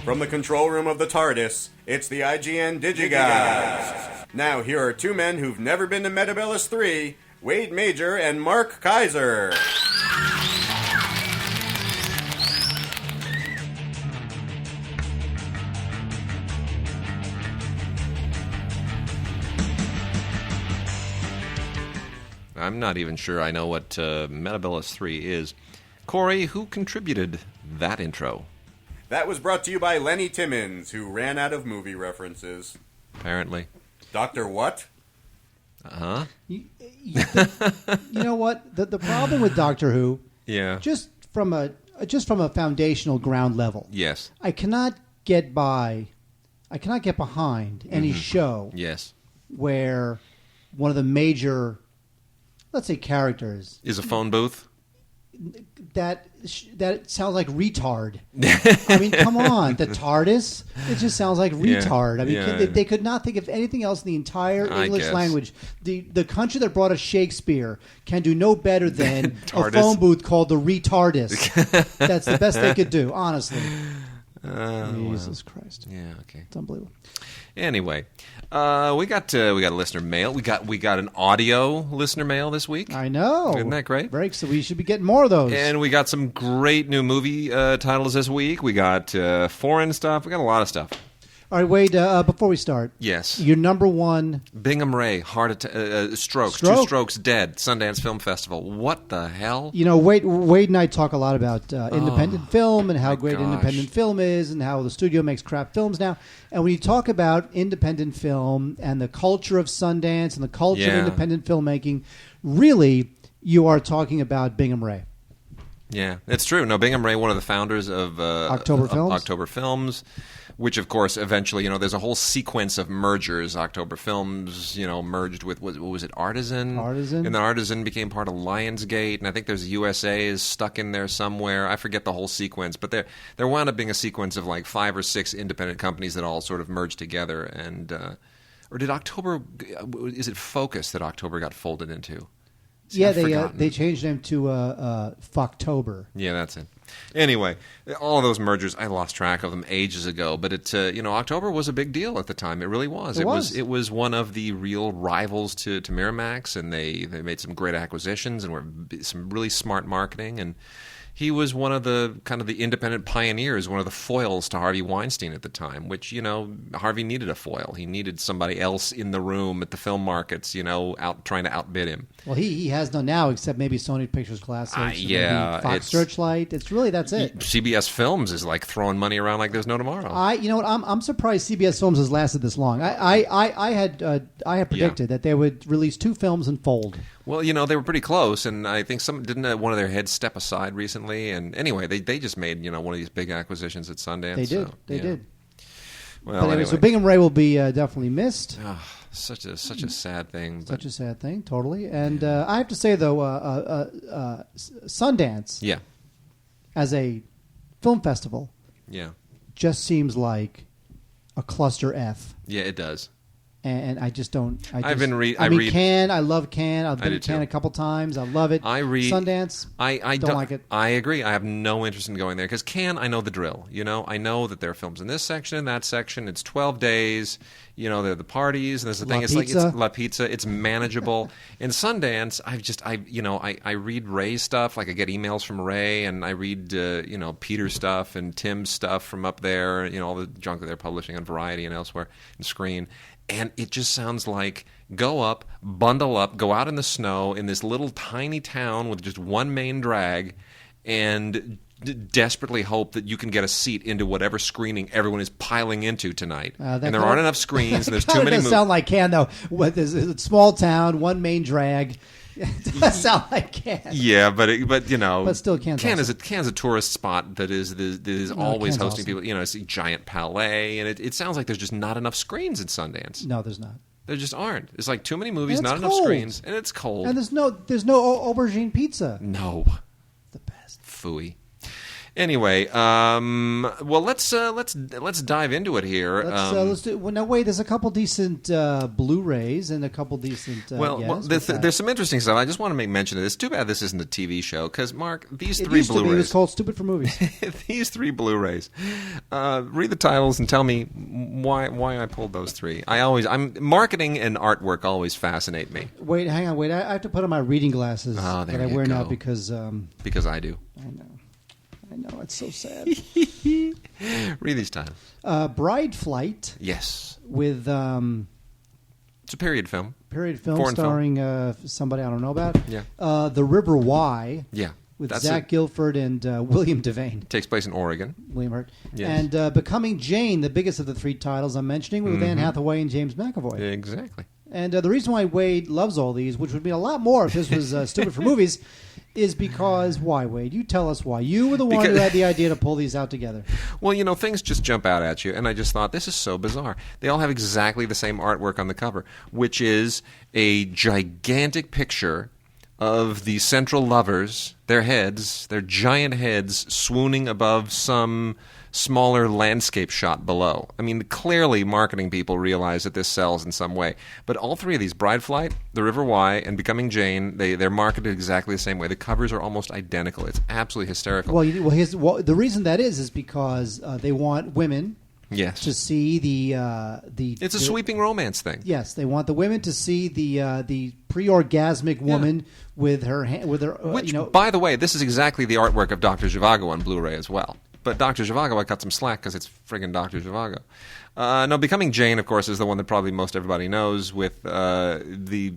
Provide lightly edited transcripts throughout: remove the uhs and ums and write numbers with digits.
From the control room of the TARDIS, it's the IGN Digigods. Now, here are two men who've never been to Metabellus 3, Wade Major and Mark Kaiser. I'm not even sure I know what Metabellus 3 is. Corey, who contributed that intro? That was brought to you by Lenny Timmons, who ran out of movie references. Apparently. Dr. What? Uh-huh. You know what? The problem with Doctor Who, Yeah. just from a foundational ground level, Yes. I cannot get behind any show Yes. where one of the major, let's say, characters Is a phone booth? that sounds like retard. I mean, come on, the TARDIS. It just sounds like retard. I mean, they could not think of anything else in the entire English language. The country that brought us Shakespeare can do no better than a phone booth called the retardis. That's the best they could do, honestly. Jesus Christ! Yeah, okay. It's unbelievable. Anyway, we got a listener mail. We got an audio listener mail this week. I know. Isn't that great? Break, so we should be getting more of those. And we got some great new movie titles this week. We got foreign stuff. We got a lot of stuff. All right, Wade, before we start. Yes. Your number one. Bingham Ray, strokes. 2 strokes dead, Sundance Film Festival. What the hell? You know, Wade and I talk a lot about independent film and how great independent film is and how the studio makes crap films now. And when you talk about independent film and the culture of Sundance and the culture of independent filmmaking, really, you are talking about Bingham Ray. Yeah, it's true. No, Bingham Ray, one of the founders of October Films. Which, of course, eventually, there's a whole sequence of mergers. October Films, merged with, what was it, Artisan? Artisan. And then Artisan became part of Lionsgate, and I think there's USA is stuck in there somewhere. I forget the whole sequence, but there wound up being a sequence of like 5 or 6 independent companies that all sort of merged together. And or did October, is it Focus that October got folded into? See, yeah, they changed them to Fucktober. Yeah, that's it. Anyway, all of those mergers, I lost track of them ages ago. But it, October was a big deal at the time. It really was. It was one of the real rivals to Miramax, and they made some great acquisitions and were some really smart marketing. And he was one of the kind of the independent pioneers, one of the foils to Harvey Weinstein at the time, which, Harvey needed a foil. He needed somebody else in the room at the film markets, out trying to outbid him. Well, he has none now, except maybe Sony Pictures Classics, Fox Searchlight. It's really, that's it. CBS Films is like throwing money around like there's no tomorrow. You know what? I'm surprised CBS Films has lasted this long. I had predicted that they would release 2 films and fold. Well, they were pretty close, and I think didn't one of their heads step aside recently? And anyway, they just made one of these big acquisitions at Sundance. They did. Well, but anyway, so Bingham Ray will be definitely missed. Oh, such a sad thing. Such a sad thing, totally. And I have to say though, Sundance, as a film festival, just seems like a cluster F. Yeah, it does. And I just don't. I read Cannes. I love Cannes. I've been to Cannes a couple times. I love it. Sundance. I don't like it. I agree. I have no interest in going there because Cannes, I know the drill. I know that there are films in this section and that section. It's 12 days. There are the parties. And there's the thing. It's like it's La Pizza. It's manageable. In Sundance, I read Ray's stuff. Like I get emails from Ray, and I read Peter's stuff and Tim's stuff from up there. All the junk that they're publishing on Variety and elsewhere and Screen. And it just sounds like go up, bundle up, go out in the snow in this little tiny town with just one main drag and desperately hope that you can get a seat into whatever screening everyone is piling into tonight. And there aren't enough screens and there's too many movies. It does sound like Cannes, though. There's a small town, one main drag. It does sound like Cannes. Yeah, but still Cannes is a tourist spot that is always hosting people. It's a giant palais, and it sounds like there's just not enough screens at Sundance. No, there's not. There just aren't. It's like too many movies, not enough screens, and it's cold. And there's no aubergine pizza. No, the best. Phooey. Anyway, well, let's dive into it here. Let's do. Well, no, wait. There's a couple decent Blu-rays and a couple decent. There's some interesting stuff. I just want to make mention of this. Too bad this isn't a TV show because, Mark, these three used Blu-rays. To be. It was called Stupid for Movies. These three Blu-rays. Read the titles and tell me why I pulled those three. Marketing and artwork always fascinate me. Wait, hang on. Wait, I have to put on my reading glasses that I wear now because I do. I know, it's so sad. Read these titles. Bride Flight. Yes. With it's a period film. Foreign starring somebody I don't know about. Yeah. The River Why. Yeah. With Zach Gilford and William Devane. Takes place in Oregon. William Hurt. Yes. And Becoming Jane, the biggest of the three titles I'm mentioning, with Anne Hathaway and James McAvoy. Exactly. And the reason why Wade loves all these, which would mean a lot more if this was Stupid for Movies, is because, why, Wade? You tell us why. You were the one who had the idea to pull these out together. Well, things just jump out at you, and I just thought, this is so bizarre. They all have exactly the same artwork on the cover, which is a gigantic picture of the central lovers, their giant heads swooning above some smaller landscape shot below. I mean, clearly marketing people realize that this sells in some way. But all three of these, Bride Flight, The River Why, and Becoming Jane, they're marketed exactly the same way. The covers are almost identical. It's absolutely hysterical. Well, the reason that is because they want women to see the. It's a sweeping romance thing. Yes, they want the women to see the pre-orgasmic woman with her Which, by the way, this is exactly the artwork of Dr. Zhivago on Blu-ray as well. But Dr. Zhivago, I cut some slack because it's friggin' Dr. Zhivago. No, Becoming Jane, of course, is the one that probably most everybody knows with the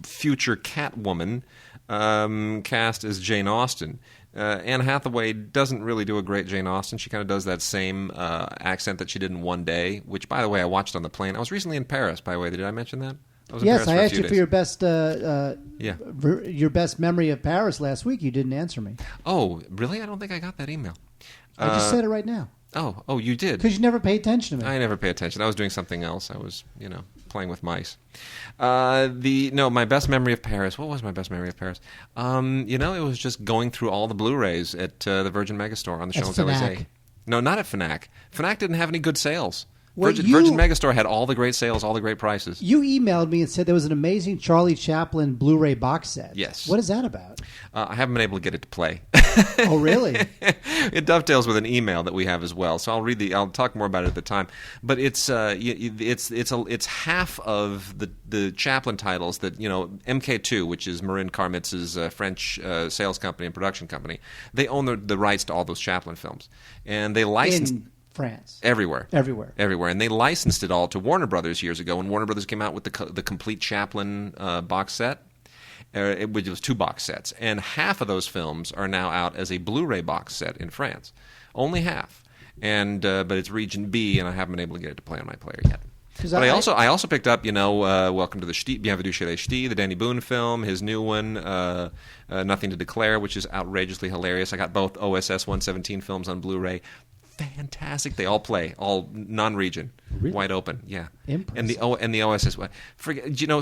future Catwoman cast as Jane Austen. Anne Hathaway doesn't really do a great Jane Austen. She kind of does that same accent that she did in One Day, which, by the way, I watched on the plane. I was recently in Paris, by the way. Did I mention that? Yes, I asked you for your best your best memory of Paris last week. You didn't answer me. Oh, really? I don't think I got that email. I just said it right now. Oh, you did? Because you never pay attention to me. I never pay attention. I was doing something else. I was, playing with mice. My best memory of Paris. What was my best memory of Paris? It was just going through all the Blu-rays at the Virgin Megastore on the Champs-Élysées. No, not at Fnac. Fnac didn't have any good sales. Virgin Megastore had all the great sales, all the great prices. You emailed me and said there was an amazing Charlie Chaplin Blu-ray box set. Yes. What is that about? I haven't been able to get it to play. Oh, really? It dovetails with an email that we have as well. So I'll talk more about it at the time. But it's half of the Chaplin titles that MK2, which is Marin Karmitz's French sales company and production company. They own the rights to all those Chaplin films, and they licensed. France. Everywhere. And they licensed it all to Warner Brothers years ago when Warner Brothers came out with the complete Chaplin box set. It was 2 box sets. And half of those films are now out as a Blu-ray box set in France. Only half. And but it's region B, and I haven't been able to get it to play on my player yet. But I also picked up, Welcome to the Ch'ti, Bienvenue chez les Ch'tis, the Danny Boone film, his new one, Nothing to Declare, which is outrageously hilarious. I got both OSS 117 films on Blu-ray. Fantastic! They all play, all non-region, really? Wide open. Yeah, impressive. And the OSS.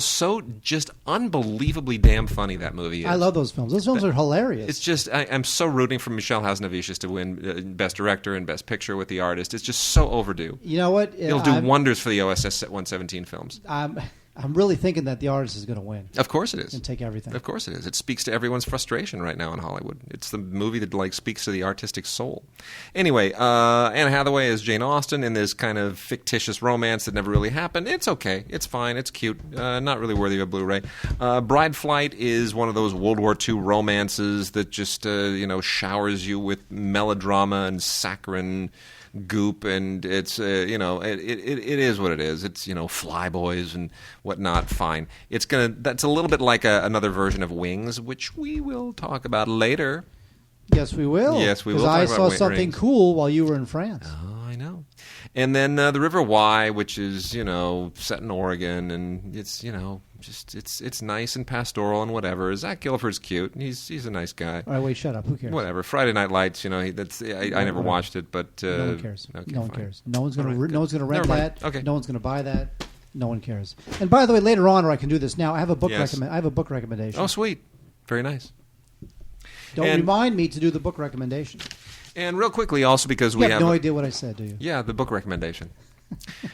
So just unbelievably damn funny that movie is. I love those films. Those films are hilarious. It's just I'm so rooting for Michel Hazanavicius to win Best Director and Best Picture with The Artist. It's just so overdue. You know what? It'll do wonders for the OSS 117 films. I'm really thinking that The Artist is going to win. Of course it is. And take everything. Of course it is. It speaks to everyone's frustration right now in Hollywood. It's the movie that speaks to the artistic soul. Anyway, Anne Hathaway is Jane Austen in this kind of fictitious romance that never really happened. It's okay. It's fine. It's cute. Not really worthy of a Blu-ray. Bride Flight is one of those World War II romances that just showers you with melodrama and saccharine goop, and it's it is what it is. It's flyboys and whatnot. Fine. That's a little bit like another version of Wings, which we will talk about later. Yes, we will. Yes, we will. Because I saw something cool while you were in France. Oh, I know. And then The River Why, which is set in Oregon, and it's it's nice and pastoral and whatever. Zach Gilford's cute. He's a nice guy. All right, wait, shut up. Who cares? Whatever. Friday Night Lights. I never watched it, but no one cares. Okay, no one fine. cares. No one's going to rent Never mind. that. Okay. No one's going to buy that. No one cares. And by the way, later on, or I can do this now. I have a book I have a book recommendation. Oh, sweet. Very nice. Don't remind me to do the book recommendation. And real quickly, also because we have no idea what I said, do you? Yeah, the book recommendation.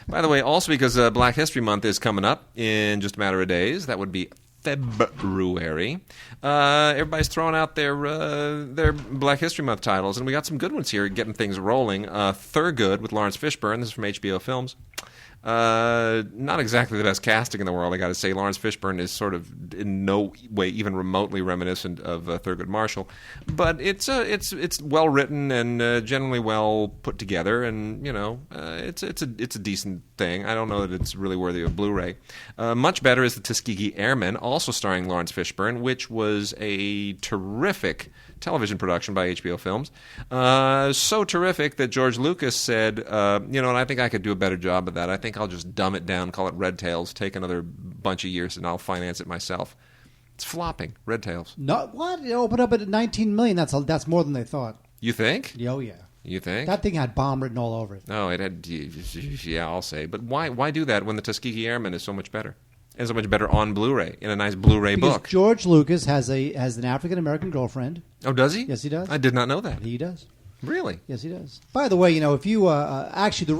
By the way, also because Black History Month is coming up in just a matter of days. That would be February. Everybody's throwing out their Black History Month titles, and we got some good ones here, getting things rolling. Thurgood with Lawrence Fishburne. This is from HBO Films. Not exactly the best casting in the world, I got to say. Lawrence Fishburne is sort of in no way even remotely reminiscent of Thurgood Marshall, but it's well written and generally well put together, and it's a decent thing. I don't know that it's really worthy of Blu-ray. Much better is the Tuskegee Airmen, also starring Lawrence Fishburne, which was a terrific television production by HBO Films. So terrific that George Lucas said, and I think I could do a better job of that. I think I'll just dumb it down, call it Red Tails, take another bunch of years, and I'll finance it myself. It's flopping, Red Tails. No, what? It opened up at $19 million. That's more than they thought. You think? Oh, yeah. You think? That thing had bomb written all over it. Oh, it had, yeah, I'll say. But why do that when the Tuskegee Airmen is so much better? And so much better on Blu-ray, in a nice Blu-ray book. George Lucas has an African-American girlfriend. Oh, does he? Yes, he does. I did not know that. He does. Really? Yes, he does. By the way, if you actually the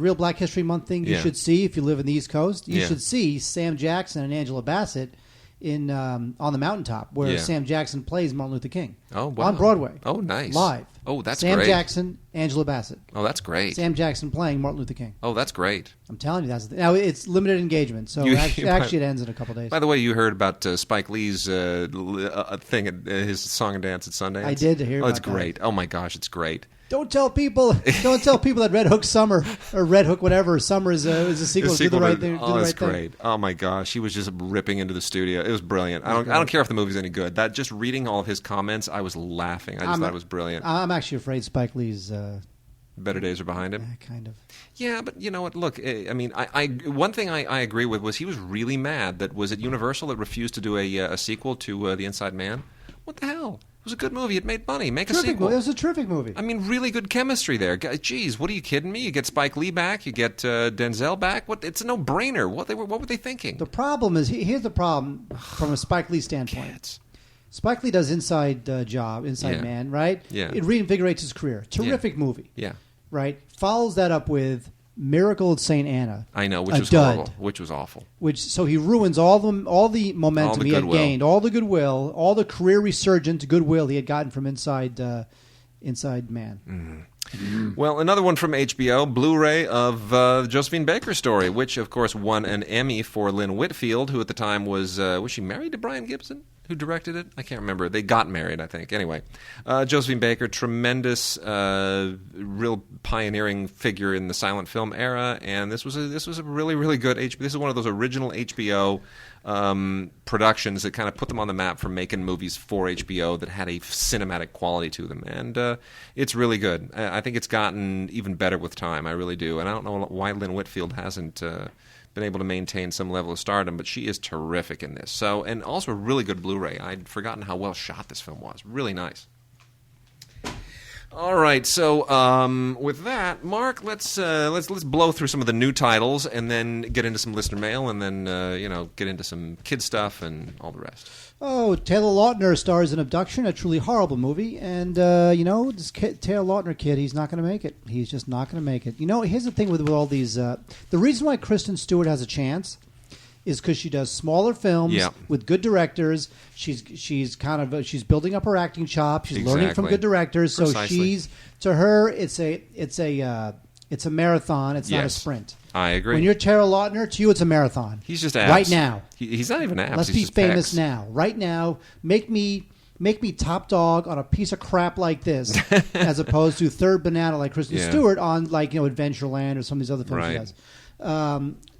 real Black History Month thing you should see if you live in the East Coast, you should see Sam Jackson and Angela Bassett in On the Mountaintop, where Sam Jackson plays Martin Luther King. Oh, wow. On Broadway. Oh, nice. Live. Oh, that's Sam great. Sam Jackson, Angela Bassett. Oh, that's great. Sam Jackson playing Martin Luther King. Oh, that's great. I'm telling you, that's the thing. Now, it's limited engagement, so actually it ends in a couple days. By the way, you heard about Spike Lee's thing, at his song and dance at Sundance? I did hear about that. Oh, it's great. Oh, my gosh, it's great. Don't tell people that Red Hook Summer or Red Hook whatever Summer is a sequel to Do the Right Thing. Oh, that's great. Oh my gosh, he was just ripping into the studio. It was brilliant. I don't care if the movie's any good. That just reading all of his comments, I was laughing. I just thought it was brilliant. I'm actually afraid Spike Lee's better days are behind him. Kind of. Yeah, but you know what? Look, I mean, one thing I agree with was he was really mad that was it Universal that refused to do a sequel to The Inside Man. What the hell? It was a good movie. It made money. Make a sequel. It was a terrific movie. I mean, really good chemistry there. Geez, what are you kidding me? You get Spike Lee back. You get Denzel back. It's a no-brainer. What were they thinking? The problem is, here's the problem from a Spike Lee standpoint. Kids. Spike Lee does Inside Man, right? Yeah. It reinvigorates his career. Terrific movie. Yeah. Right? Follows that up with Miracle at St. Anna. I know, which was horrible. Which was awful. So he ruins all the momentum he had gained, all the goodwill, all the career resurgent goodwill he had gotten from Inside Man. Mm-hmm. Well, another one from HBO, Blu-ray of the Josephine Baker story, which of course won an Emmy for Lynn Whitfield, who at the time was she married to Brian Gibson? Who directed it? I can't remember. They got married, I think. Anyway, Josephine Baker, tremendous, real pioneering figure in the silent film era, and this was a really, really good HBO. This is one of those original HBO productions that kind of put them on the map for making movies for HBO that had a cinematic quality to them, and it's really good. I think it's gotten even better with time. I really do, and I don't know why Lynn Whitfield hasn't been able to maintain some level of stardom, but she is terrific in this. So, and also a really good Blu-ray. I'd forgotten how well shot this film was. Really nice. All right, so with that, Mark, let's blow through some of the new titles, and then get into some listener mail, and then get into some kid stuff and all the rest. Oh, Taylor Lautner stars in Abduction, a truly horrible movie, and this Taylor Lautner kid, he's not going to make it. He's just not going to make it. Here's the thing with all these. The reason why Kristen Stewart has a chance is because she does smaller films with good directors. She's building up her acting chops. She's learning from good directors. Precisely. So to her, it's a marathon. It's not a sprint. I agree. When you're Taylor Lautner, to you it's a marathon. He's just abs. Right now. He's not even abs. Let's be famous now. Right now, make me top dog on a piece of crap like this, as opposed to third banana like Kristen Stewart on Adventureland or some of these other films she does.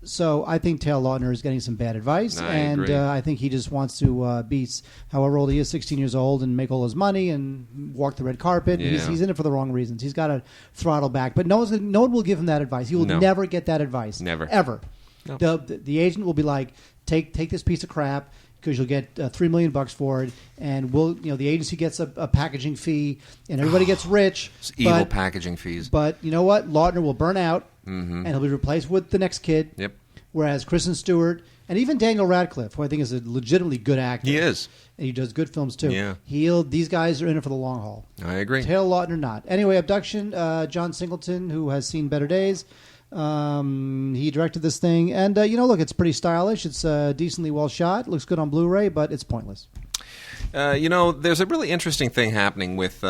So I think Taylor Lautner is getting some bad advice, I think he just wants to be however old he is, 16 years old, and make all his money and walk the red carpet. Yeah. He's in it for the wrong reasons. He's got to throttle back, but no one will give him that advice. He will never get that advice. Never, ever. No. The agent will be like, take this piece of crap, because you'll get $3 million for it, and the agency gets a packaging fee, and everybody gets rich. Evil packaging fees. But you know what? Lautner will burn out, and he'll be replaced with the next kid. Yep. Whereas Kristen Stewart And even Daniel Radcliffe, who I think is a legitimately good actor. He is. And he does good films, too. Yeah. These guys are in it for the long haul. I agree. Taylor Lautner not. Anyway, Abduction, John Singleton, who has seen better days. He directed this thing. And, look, it's pretty stylish. It's decently well shot. Looks good on Blu-ray, but it's pointless. There's a really interesting thing happening with...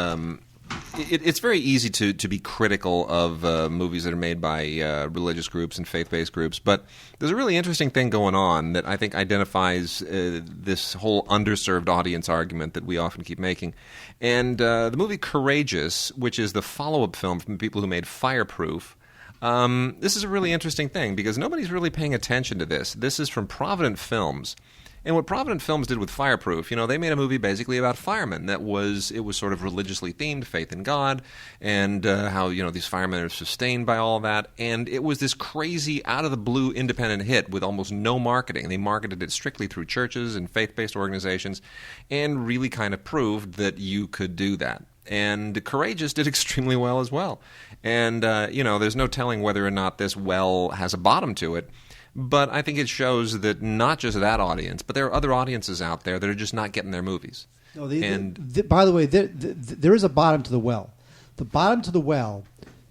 It's very easy to be critical of movies that are made by religious groups and faith-based groups, but there's a really interesting thing going on that I think identifies this whole underserved audience argument that we often keep making. And the movie Courageous, which is the follow-up film from the people who made Fireproof, this is a really interesting thing because nobody's really paying attention to this. This is from Provident Films. And what Provident Films did with Fireproof, they made a movie basically about firemen. It was sort of religiously themed, faith in God, and how, these firemen are sustained by all that. And it was this crazy, out-of-the-blue independent hit with almost no marketing. They marketed it strictly through churches and faith-based organizations and really kind of proved that you could do that. And Courageous did extremely well as well. And, there's no telling whether or not this well has a bottom to it. But I think it shows that not just that audience, but there are other audiences out there that are just not getting their movies. No, by the way, there is a bottom to the well. The bottom to the well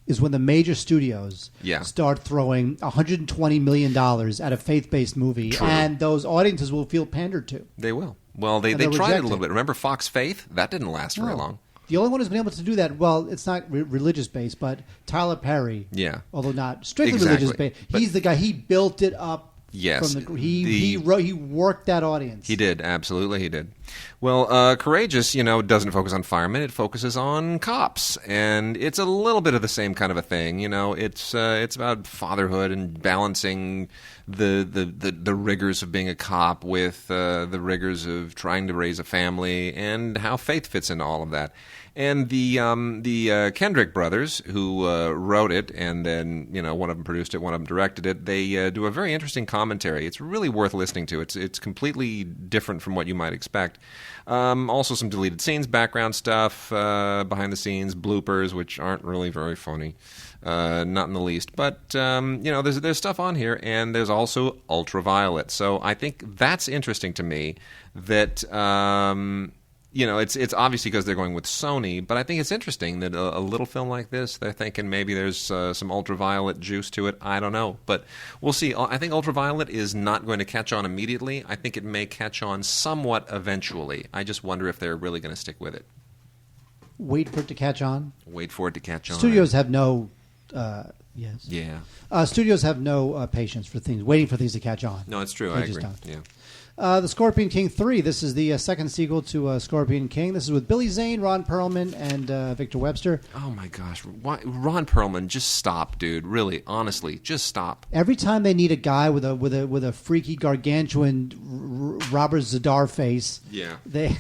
is when the major studios start throwing $120 million at a faith-based movie, and those audiences will feel pandered to. They will. Well, they tried it a little bit. Remember Fox Faith? That didn't last very long. The only one who's been able to do that, well, it's not religious-based, but Tyler Perry. Yeah. Although not strictly religious-based. He's the guy. He built it up. Yes. He worked that audience. He did. Absolutely, he did. Well, Courageous, doesn't focus on firemen. It focuses on cops. And it's a little bit of the same kind of a thing. It's about fatherhood and balancing the rigors of being a cop with the rigors of trying to raise a family and how faith fits into all of that. And the Kendrick brothers, who wrote it, and then one of them produced it, one of them directed it. They do a very interesting commentary. It's really worth listening to. It's completely different from what you might expect. Also, some deleted scenes, background stuff, behind the scenes, bloopers, which aren't really very funny, not in the least. But there's stuff on here, and there's also Ultraviolet. So I think that's interesting to me. That. It's obviously because they're going with Sony, but I think it's interesting that a little film like this, they're thinking maybe there's some ultraviolet juice to it. I don't know, but we'll see. I think Ultraviolet is not going to catch on immediately. I think it may catch on somewhat eventually. I just wonder if they're really going to stick with it. Wait for it to catch on? Wait for it to catch on. Studios have no... yes. Yeah. Studios have no patience for waiting for things to catch on. No, it's true. I agree. Yeah. The Scorpion King 3. This is the second sequel to Scorpion King. This is with Billy Zane, Ron Perlman, and Victor Webster. Oh my gosh, Ron Perlman! Just stop, dude. Really, honestly, just stop. Every time they need a guy with a freaky gargantuan Robert Zadar face, they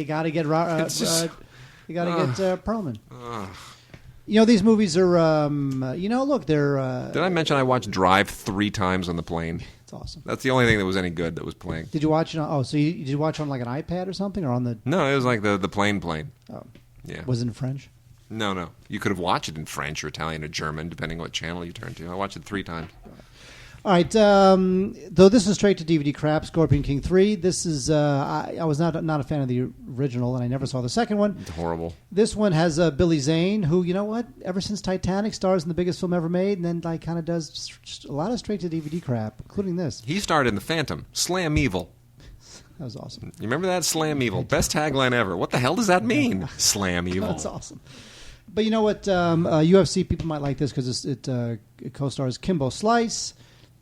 got to get Perlman. These movies are. Look, they're. Did I mention I watched Drive 3 times on the plane? It's awesome. That's the only thing that was any good that was playing. Did you watch it on... so did you watch it on like an iPad or something? Or on the... No, it was like the plane. Oh. Yeah. Was it in French? No. You could have watched it in French or Italian or German, depending what channel you turned to. I watched it 3 times. All right. Though this is straight to DVD crap, Scorpion King 3. This is... I was not a fan of the original, and I never saw the second one. It's horrible. This one has Billy Zane, who, you know what? Ever since Titanic, stars in the biggest film ever made, and then kind of does a lot of straight to DVD crap, including this. He starred in The Phantom. Slam Evil. That was awesome. You remember that? Slam Evil. Best tagline ever. What the hell does that mean? Slam Evil. That's awesome. But you know what? UFC people might like this because it co-stars Kimbo Slice.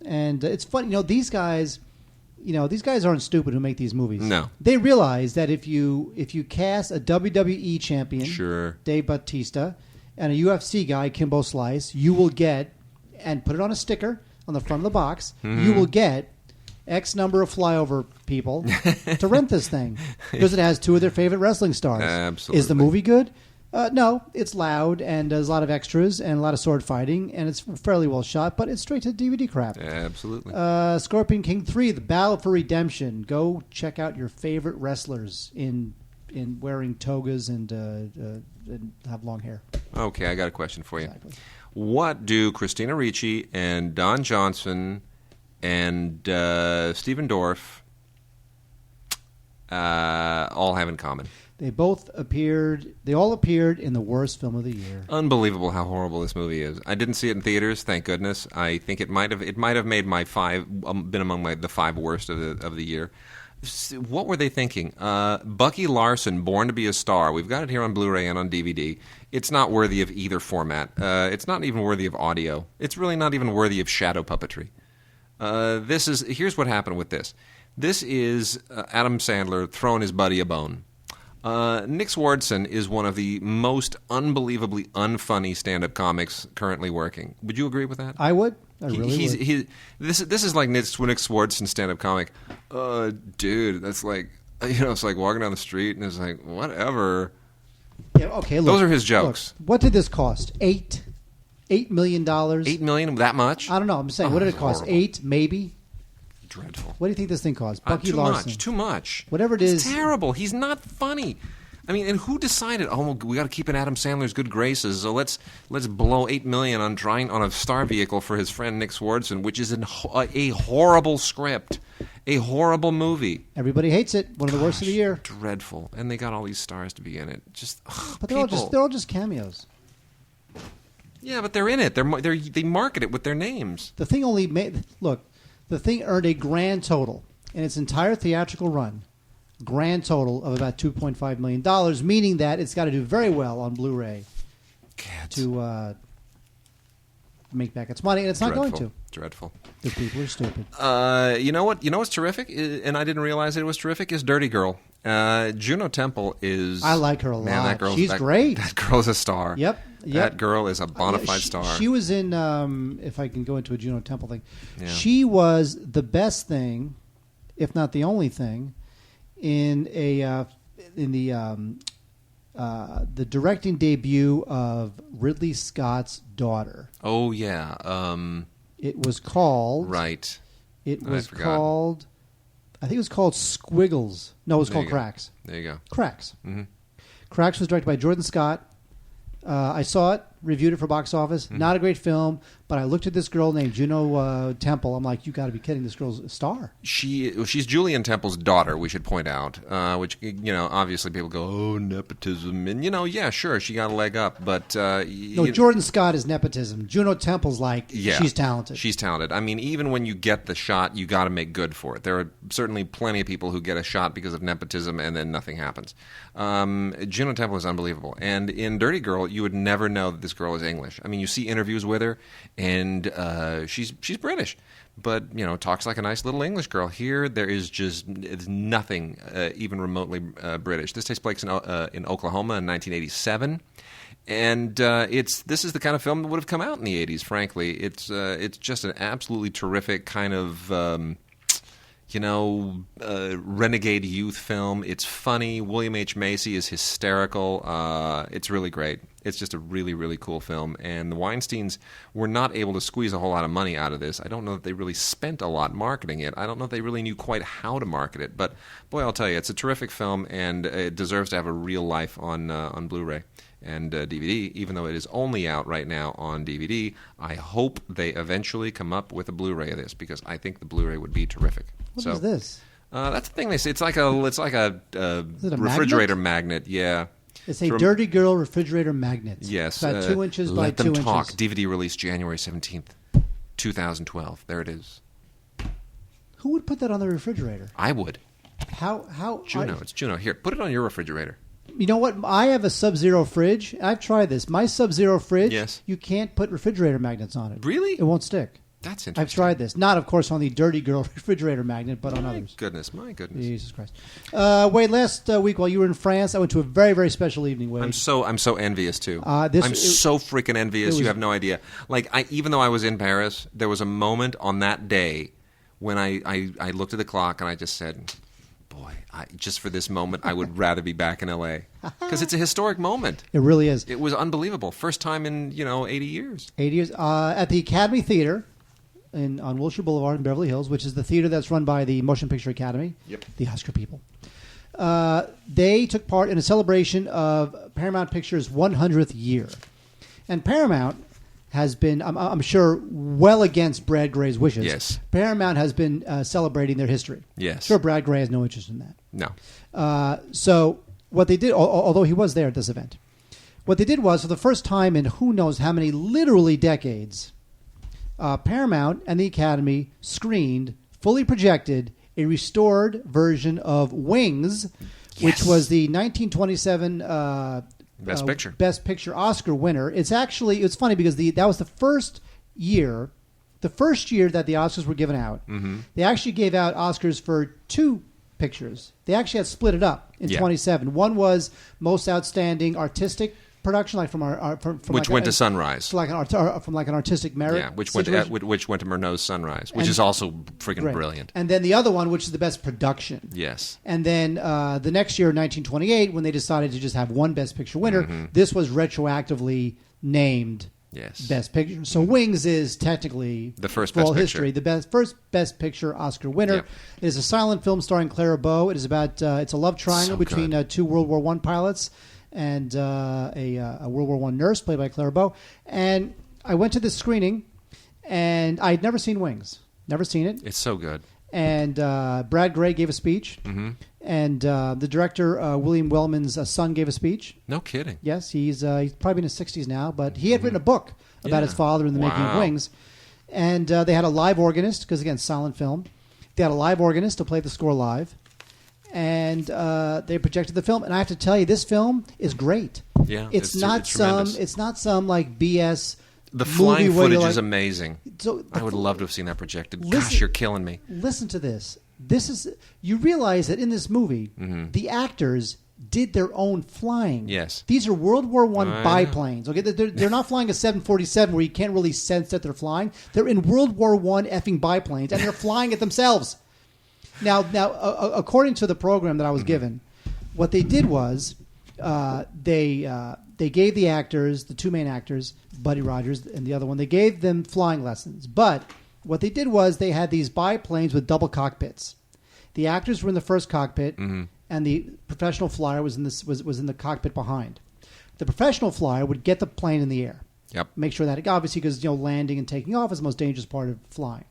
And it's funny, these guys aren't stupid who make these movies. No. They realize that if you cast a WWE champion, Dave Bautista, and a UFC guy, Kimbo Slice, you will get, and put it on a sticker on the front of the box, you will get X number of flyover people to rent this thing because it has 2 of their favorite wrestling stars. Absolutely. Is the movie good? No, it's loud, and there's a lot of extras and a lot of sword fighting, and it's fairly well shot, but it's straight to DVD crap. Absolutely. Scorpion King 3, The Battle for Redemption. Go check out your favorite wrestlers in wearing togas and have long hair. Okay, I got a question for you. Exactly. What do Christina Ricci and Don Johnson and Stephen Dorff all have in common. They all appeared in the worst film of the year. Unbelievable how horrible this movie is. I didn't see it in theaters, thank goodness. I think it might have made my been among the 5 worst of the year. What were they thinking? Bucky Larson, Born to be a Star. We've got it here on Blu-ray and on DVD. It's not worthy of either format. It's not even worthy of audio. It's really not even worthy of shadow puppetry. Here's what happened with this. This is Adam Sandler throwing his buddy a bone. Nick Swardson is one of the most unbelievably unfunny stand-up comics currently working. Would you agree with that? I would. I really would. This is like Nick Swardson stand-up comic. Dude, that's like, it's like walking down the street and it's like, whatever. Yeah, okay, look. Those are his jokes. Look, what did this cost? $8 million? $8 million? That much? I don't know. I'm saying, what did it cost? Horrible. 8, maybe? Dreadful. What do you think this thing cost? Bucky Larson. Too much. Whatever it is. It's terrible. He's not funny. I mean, and who decided? Oh, we got to keep in Adam Sandler's good graces. So let's blow $8 million on a star vehicle for his friend Nick Swardson, which is a horrible script, a horrible movie. Everybody hates it. One of the worst of the year. Dreadful. And they got all these stars to be in it. But they're all just cameos. Yeah, but they're in it. They market it with their names. The thing the thing earned a grand total in its entire theatrical run. Grand total of about $2.5 million, meaning that it's got to do very well on Blu-ray to make back its money, and it's not going to. Dreadful. The people are stupid. You know what? You know what's terrific, and I didn't realize it was terrific, is Dirty Girl. Juno Temple is... I like her a lot. Man, She's great. That girl's a star. Yep. That girl is a bona fide star. She was in, if I can go into a Juno Temple thing, yeah. She was the best thing, if not the only thing, in the directing debut of Ridley Scott's daughter. Oh yeah, it was called right. It was called. I think it was called Squiggles. No, it was called Cracks. There you go. Cracks. Mm-hmm. Cracks was directed by Jordan Scott. I saw it, reviewed it for box office. Mm-hmm. Not a great film, but I looked at this girl named Juno Temple. I'm like, you got to be kidding! This girl's a star. She's Julian Temple's daughter. We should point out, which obviously people go, oh, nepotism, and yeah, sure, she got a leg up, but no, Jordan Scott is nepotism. Juno Temple's she's talented. She's talented. I mean, even when you get the shot, you got to make good for it. There are certainly plenty of people who get a shot because of nepotism, and then nothing happens. Juno Temple is unbelievable, and in Dirty Girl, you would never know that this girl is English. I mean, you see interviews with her, and she's British, but talks like a nice little English girl. Here, it's nothing even remotely British. This takes place in Oklahoma in 1987, and this is the kind of film that would have come out in the 80s. Frankly, it's just an absolutely terrific kind of. Renegade youth film. It's funny. William H. Macy is hysterical. It's really great. It's just a really, really cool film. And the Weinsteins were not able to squeeze a whole lot of money out of this. I don't know that they really spent a lot marketing it. I don't know if they really knew quite how to market it. But, boy, I'll tell you, it's a terrific film, and it deserves to have a real life on Blu-ray and DVD, even though it is only out right now on DVD. I hope they eventually come up with a Blu-ray of this, because I think the Blu-ray would be terrific. What is this? That's the thing they say. It's like a refrigerator magnet. Yeah. It's a Dirty Girl refrigerator magnet. Yes. About 2 inches by 2 inches. Let Them Talk. DVD release January 17th, 2012. There it is. Who would put that on the refrigerator? I would. How? Juno. It's Juno. Here, put it on your refrigerator. You know what? I have a Sub-Zero fridge. I've tried this. My Sub-Zero fridge, yes. You can't put refrigerator magnets on it. Really? It won't stick. That's interesting. I've tried this. Not, of course, on the Dirty Girl refrigerator magnet, but on others. My goodness. Jesus Christ. Wade, last week while you were in France, I went to a very, very special evening, Wade. I'm so envious, too. So freaking envious. You have no idea. Even though I was in Paris, there was a moment on that day when I looked at the clock and I just said, boy, just for this moment, I would rather be back in L.A. Because it's a historic moment. It really is. It was unbelievable. First time in, 80 years. 80 years. At the Academy Theater on Wilshire Boulevard in Beverly Hills, which is the theater that's run by the Motion Picture Academy, the Oscar people. They took part in a celebration of Paramount Pictures' 100th year. And Paramount has been, I'm sure, well against Brad Gray's wishes. Yes. Paramount has been celebrating their history. Yes. Sure, Brad Gray has no interest in that. No. So what they did, although he was there at this event, what they did was, for the first time in who knows how many literally decades, Paramount and the Academy screened, fully projected, a restored version of Wings, which was the 1927 Best Picture Oscar winner. It's funny because that was the first year that the Oscars were given out. Mm-hmm. They actually gave out Oscars for 2 pictures. They actually had split it up in 27. One was Most Outstanding Artistic Production, like from which went to Sunrise, from like an artistic merit. Yeah, which went to Murnau's Sunrise, which is also freaking brilliant. And then the other one, which is the best production. Yes. And then the next year, 1928, when they decided to just have one Best Picture winner, this was retroactively named Best Picture. So Wings is technically, the first for all Best history, the first Best Picture Oscar winner. Yep. It is a silent film starring Clara Bow. It is about it's a love triangle between 2 World War I pilots and a World War I nurse played by Clara Bow. And I went to this screening, and I had never seen Wings. Never seen it. It's so good. And Brad Gray gave a speech. Mm-hmm. And the director, William Wellman's son, gave a speech. No kidding. Yes, he's probably in his 60s now, but he had written a book about his father in the making of Wings. And they had a live organist, because, again, silent film. They had a live organist to play the score live. And they projected the film, and I have to tell you, this film is great. Yeah, it's not some like BS. The flying footage is amazing. So I would love to have seen that projected. Gosh, you're killing me. Listen to this. You realize that in this movie, the actors did their own flying. Yes, these are World War I biplanes. Okay, they're not flying a 747 where you can't really sense that they're flying. They're in World War I effing biplanes, and they're flying it themselves. Now, according to the program that I was given, what they did was they gave the actors, the 2 main actors, Buddy Rogers and the other one, they gave them flying lessons. But what they did was they had these biplanes with double cockpits. The actors were in the first cockpit, and the professional flyer was in the cockpit behind. The professional flyer would get the plane in the air. Yep. Make sure that, obviously, because landing and taking off is the most dangerous part of flying.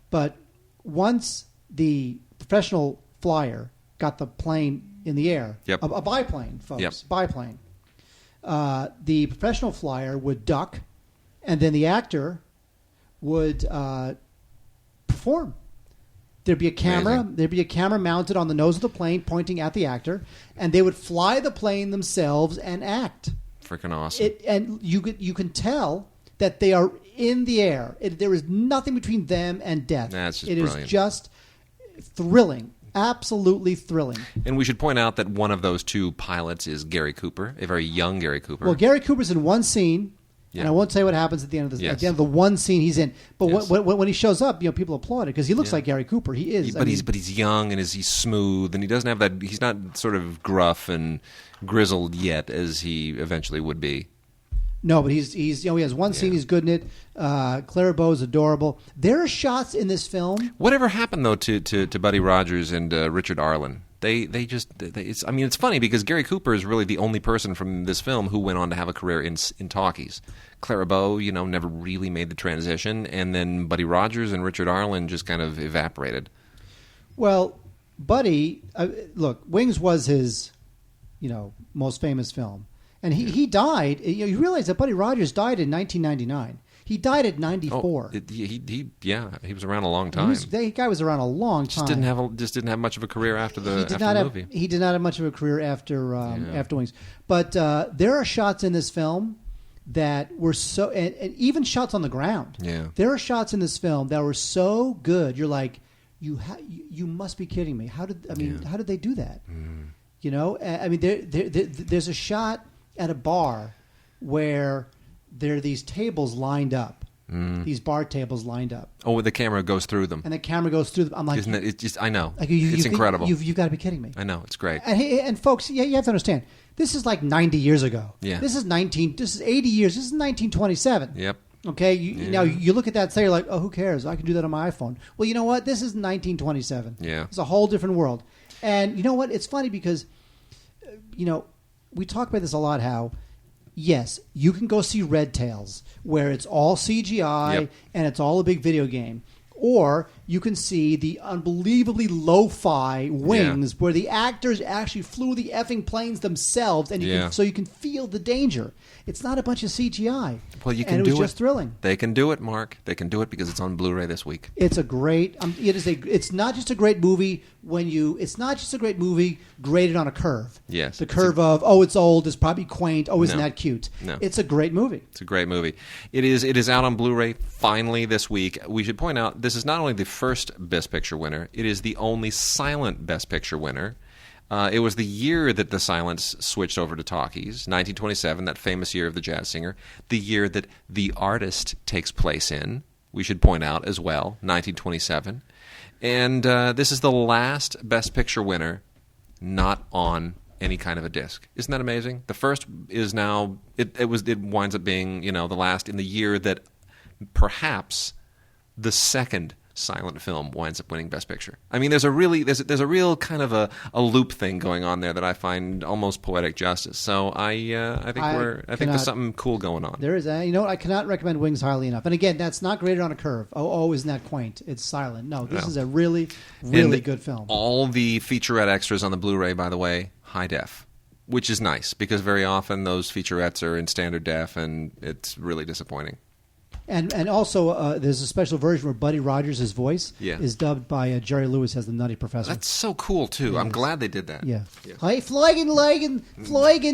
But once the professional flyer got the plane in the air, a biplane, folks, biplane. The professional flyer would duck, and then the actor would perform. There'd be a camera. Amazing. There'd be a camera mounted on the nose of the plane, pointing at the actor, and they would fly the plane themselves and act. Freaking awesome! And you can tell that they are in the air. There is nothing between them and death. That's just brilliant. It is just thrilling. Absolutely thrilling. And we should point out that one of those 2 pilots is Gary Cooper, a very young Gary Cooper. Well, Gary Cooper's in one scene, and I won't say what happens at the end of at the end of the one scene he's in. But when he shows up, people applaud it because he looks like Gary Cooper. He is, but he's young and he's smooth, and he doesn't have that. He's not sort of gruff and grizzled yet as he eventually would be. No, but he has one scene. He's good in it. Clara Bow is adorable. There are shots in this film. Whatever happened though to Buddy Rogers and Richard Arlen? It's funny because Gary Cooper is really the only person from this film who went on to have a career in talkies. Clara Bow, never really made the transition, and then Buddy Rogers and Richard Arlen just kind of evaporated. Well, Buddy, look, Wings was his, most famous film. And he died. You realize that Buddy Rogers died in 1999. He died at 94. He was around a long time. The guy was around a long time. Just didn't have much of a career after the movie. He did not have much of a career after Wings. But there are shots in this film that were so, and even shots on the ground. Yeah. There are shots in this film that were so good. You're like, you must be kidding me. How did they do that? There's a shot at a bar where there are these tables lined up, these bar tables lined up. Oh, the camera goes through them. And the camera goes through them. I'm like... Isn't it? It's just, I know. Like it's incredible. You've got to be kidding me. I know. It's great. And folks, you have to understand, this is like 90 years ago. Yeah. This is 80 years. This is 1927. Yep. Okay? Now, you look at that and say, you're like, oh, who cares? I can do that on my iPhone. Well, you know what? This is 1927. Yeah. It's a whole different world. And you know what? It's funny because, we talk about this a lot, how yes, you can go see Red Tails, where it's all CGI and it's all a big video game. Or you can see the unbelievably lo-fi Wings, where the actors actually flew the effing planes themselves, and so you can feel the danger. It's not a bunch of CGI. Well, you can and do it was just thrilling. They can do it, Mark. They can do it because it's on Blu-ray this week. It's a great. It's not just a great movie It's not just a great movie graded on a curve. Yes, the curve of it's old, it's probably quaint. Isn't that cute? No, it's a great movie. It's a great movie. It is out on Blu-ray finally this week. We should point out this is not only the first Best Picture winner. It is the only silent Best Picture winner. It was the year that the silence switched over to talkies, 1927, that famous year of the jazz singer, the year that The Artist takes place in, we should point out as well, 1927. And this is the last Best Picture winner not on any kind of a disc. Isn't that amazing? The first is now, it winds up being, the last in the year that perhaps the second silent film winds up winning Best Picture. I mean, there's a real kind of a loop thing going on there that I find almost poetic justice. So I think there's something cool going on. There is. I cannot recommend Wings highly enough. And again, that's not graded on a curve. Isn't that quaint? It's silent. No, this is a really, really good film. All the featurette extras on the Blu-ray, by the way, high def, which is nice because very often those featurettes are in standard def, and it's really disappointing. And also, there's a special version where Buddy Rogers' voice is dubbed by Jerry Lewis as the Nutty Professor. That's so cool, too. Yes. I'm glad they did that. Yeah. Hey, Floigen,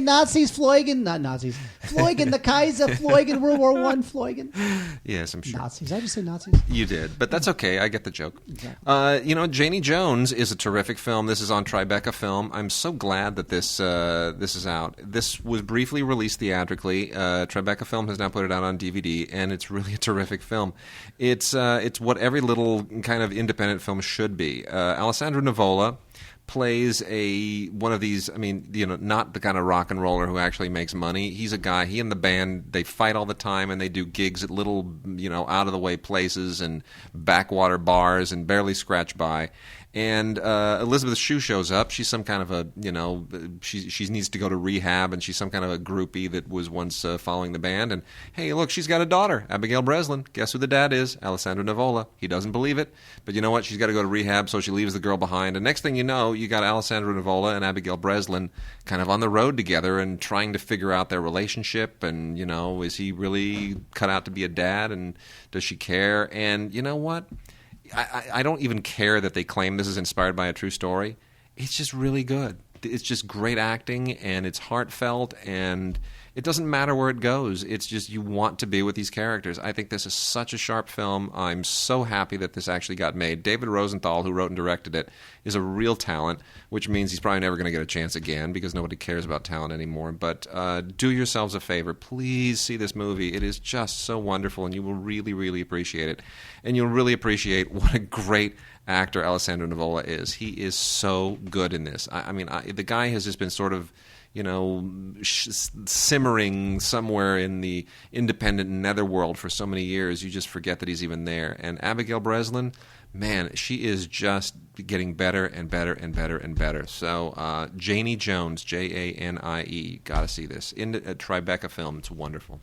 Nazis, Floigen, not Nazis. Floigen, the Kaiser, Floigen, World War I, Floigen. Yes, I'm sure. Nazis. Did I just say Nazis? You did, but that's okay. I get the joke. Exactly. Janie Jones is a terrific film. This is on Tribeca Film. I'm so glad that this is out. This was briefly released theatrically. Tribeca Film has now put it out on DVD, and it's really a terrific film. It's what every little kind of independent film should be. Alessandro Nivola plays one of these, not the kind of rock and roller who actually makes money. He's a guy, he and the band, they fight all the time and they do gigs at little, out of the way places and backwater bars and barely scratch by. And Elizabeth Shue shows up. She's some kind of she needs to go to rehab, and she's some kind of a groupie that was once following the band. And hey, look, she's got a daughter, Abigail Breslin. Guess who the dad is? Alessandro Nivola. He doesn't believe it, but you know what? She's got to go to rehab, so she leaves the girl behind. And next thing you know, you got Alessandro Nivola and Abigail Breslin kind of on the road together and trying to figure out their relationship. And is he really cut out to be a dad? And does she care? And you know what? I don't even care that they claim this is inspired by a true story. It's just really good. It's just great acting, and it's heartfelt, and it doesn't matter where it goes. It's just you want to be with these characters. I think this is such a sharp film. I'm so happy that this actually got made. David Rosenthal, who wrote and directed it, is a real talent, which means he's probably never going to get a chance again because nobody cares about talent anymore. But do yourselves a favor. Please see this movie. It is just so wonderful, and you will really, really appreciate it. And you'll really appreciate what a great actor Alessandro Nivola is. He is so good in this. The guy has just been sort of simmering somewhere in the independent netherworld for so many years, you just forget that he's even there. And Abigail Breslin, man, she is just getting better and better and better and better. So Janie Jones, Janie, gotta see this. In Tribeca Film, it's wonderful.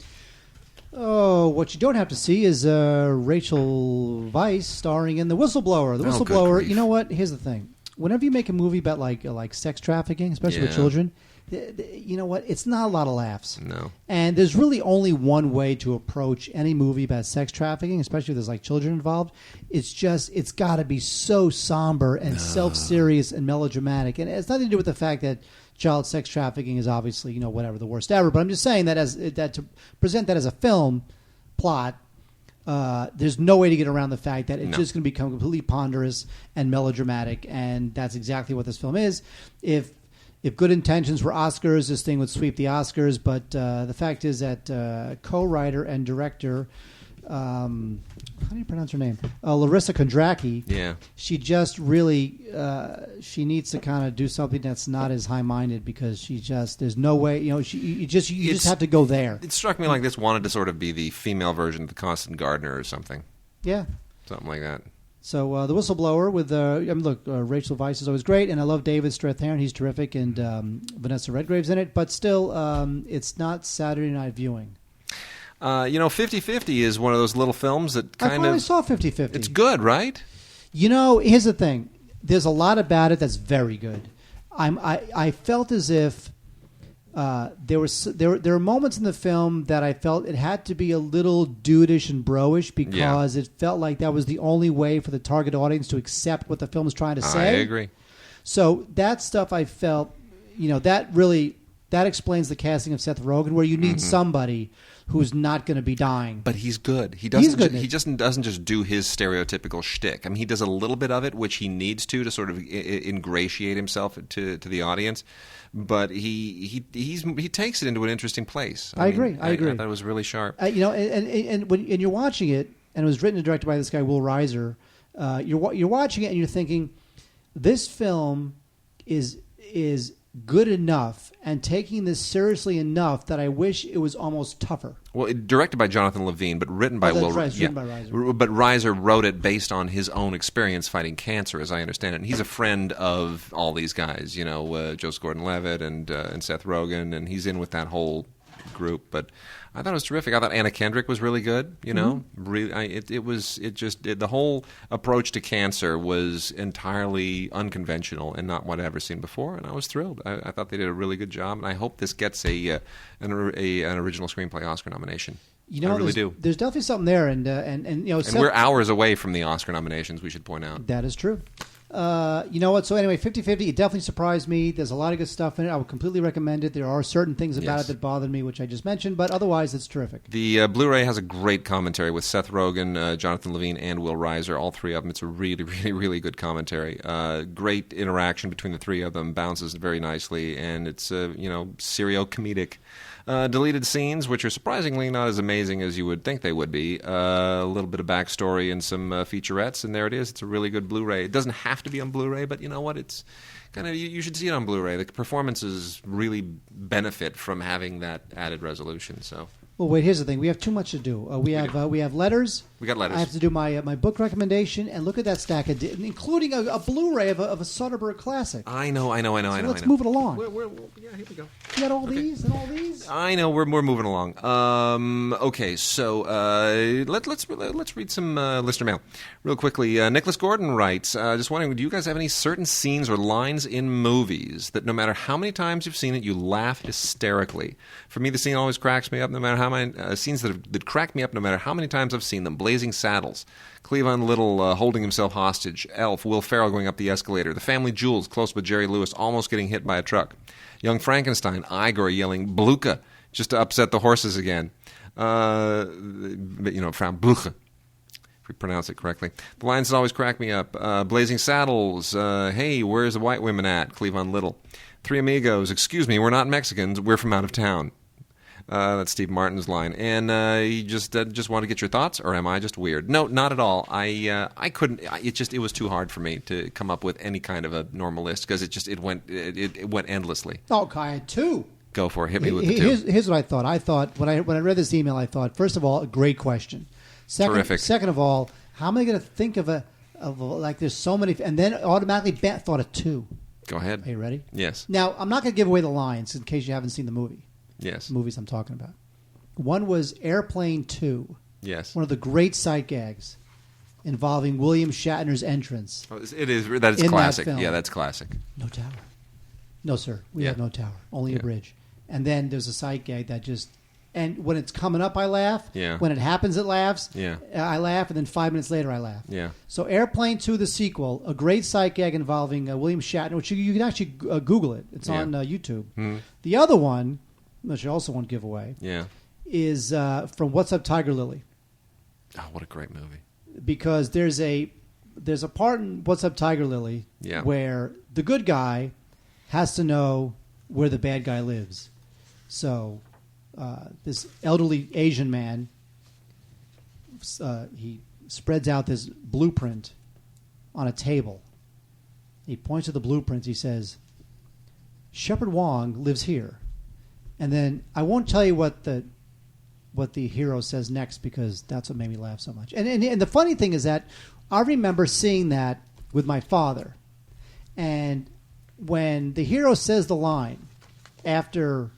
Oh, what you don't have to see is Rachel Weisz starring in The Whistleblower. The Whistleblower, you know what? Here's the thing. Whenever you make a movie about like sex trafficking, especially with children, you know what? It's not a lot of laughs. No. And there's really only one way to approach any movie about sex trafficking, especially if there's like children involved. It's got to be so somber and self-serious and melodramatic. And it's nothing to do with the fact that child sex trafficking is obviously, the worst ever. But I'm just saying that to present that as a film plot, there's no way to get around the fact that it's just going to become completely ponderous and melodramatic. And that's exactly what this film is. If good intentions were Oscars, this thing would sweep the Oscars. But the fact is that co-writer and director, how do you pronounce her name? Larissa Kondracki. Yeah. She just really she needs to kind of do something that's not as high-minded because there's no way, you just have to go there. It struck me like this wanted to sort of be the female version of the Constant Gardener or something. Yeah. Something like that. So The Whistleblower with Rachel Weisz is always great, and I love David Strathairn. He's terrific, and Vanessa Redgrave's in it. But still, it's not Saturday night viewing. 50-50 is one of those little films that I finally saw 50-50. It's good, right? Here's the thing. There's a lot about it that's very good. I felt as if there were moments in the film that I felt it had to be a little dudeish and bro-ish because it felt like that was the only way for the target audience to accept what the film is trying to say. I agree. So that stuff I felt, that explains the casting of Seth Rogen, where you need somebody who's not going to be dying. But he's good. He doesn't just do his stereotypical shtick. I mean, he does a little bit of it, which he needs to sort of ingratiate himself to the audience. But he takes it into an interesting place. I agree. I thought it was really sharp. And when you're watching it, and it was written and directed by this guy Will Reiser, you're watching it and you're thinking, this film is good enough and taking this seriously enough that I wish it was almost tougher. Well, directed by Jonathan Levine, but written by Will. Right, written by Reiser. But Reiser wrote it based on his own experience fighting cancer, as I understand it. And he's a friend of all these guys, Joseph Gordon-Levitt and Seth Rogen, and he's in with that whole group. But I thought it was terrific. I thought Anna Kendrick was really good. The whole approach to cancer was entirely unconventional and not what I'd ever seen before, and I was thrilled. I thought they did a really good job, and I hope this gets an original screenplay Oscar nomination. I really do. There's definitely something there, and we're hours away from the Oscar nominations. We should point out that is true. You know what? So anyway, 50-50, it definitely surprised me. There's a lot of good stuff in it. I would completely recommend it. There are certain things about it that bothered me, which I just mentioned, but otherwise it's terrific. The Blu-ray has a great commentary with Seth Rogen, Jonathan Levine, and Will Reiser, all three of them. It's a really, really, really good commentary. Great interaction between the three of them, bounces very nicely, and it's, serio-comedic. Deleted scenes, which are surprisingly not as amazing as you would think they would be. A little bit of backstory and some featurettes, and there it is. It's a really good Blu-ray. It doesn't have to be on Blu-ray, but you know what? It's kind of you should see it on Blu-ray. The performances really benefit from having that added resolution. So. Well, wait. Here's the thing. We have too much to do. We have letters. We got letters. I have to do my book recommendation, and look at that stack of including a Blu-ray of a Soderbergh classic. I know. Let's move it along. Here we go. You got all these and all these. I know. We're moving along. Okay, so let's read some listener mail real quickly. Nicholas Gordon writes, just wondering, do you guys have any certain scenes or lines in movies that no matter how many times you've seen it, you laugh hysterically? For me, the scene always cracks me up, no matter how many scenes that crack me up, no matter how many times I've seen them. Blazing Saddles, Cleavon Little holding himself hostage, Elf, Will Ferrell going up the escalator, The Family Jewels, close with Jerry Lewis almost getting hit by a truck, Young Frankenstein, Igor yelling "Bluka" just to upset the horses again. Frau Bluche, if we pronounce it correctly. The lines that always crack me up. Blazing Saddles, hey, where's the white women at? Cleavon Little. Three Amigos, excuse me, we're not Mexicans, we're from out of town. That's Steve Martin's line. And you just want to get your thoughts, or am I just weird? No, not at all. I couldn't. It was too hard for me to come up with any kind of a normal list because it went endlessly. Oh, I had two. Go for it. Hit me with the two. Here's what I thought. I thought when I read this email, I thought, first of all, a great question. Terrific. Second of all, how am I going to think of there's so many, and then automatically thought of two. Go ahead. Are you ready? Yes. Now, I'm not going to give away the lines in case you haven't seen the movie. Yes. Movies I'm talking about. One was Airplane 2. Yes. One of the great sight gags involving William Shatner's entrance. Oh, it is. That is classic. Yeah, that's classic. No tower. No, sir. We have no tower. Only a bridge. And then there's a sight gag that just... And when it's coming up, I laugh. Yeah. When it happens, it laughs. Yeah. I laugh, and then 5 minutes later, I laugh. Yeah. So Airplane 2, the sequel, a great sight gag involving William Shatner, which you can actually Google it. It's on YouTube. Mm-hmm. The other one, which I also won't give away, is from What's Up, Tiger Lily? Oh, what a great movie! Because there's a part in What's Up, Tiger Lily where the good guy has to know where the bad guy lives. So this elderly Asian man, he spreads out this blueprint on a table. He points to the blueprint. He says, Shepard Wong lives here. And then I won't tell you what the what the hero says next because that's what made me laugh so much. And the funny thing is that I remember seeing that with my father. And when the hero says the line after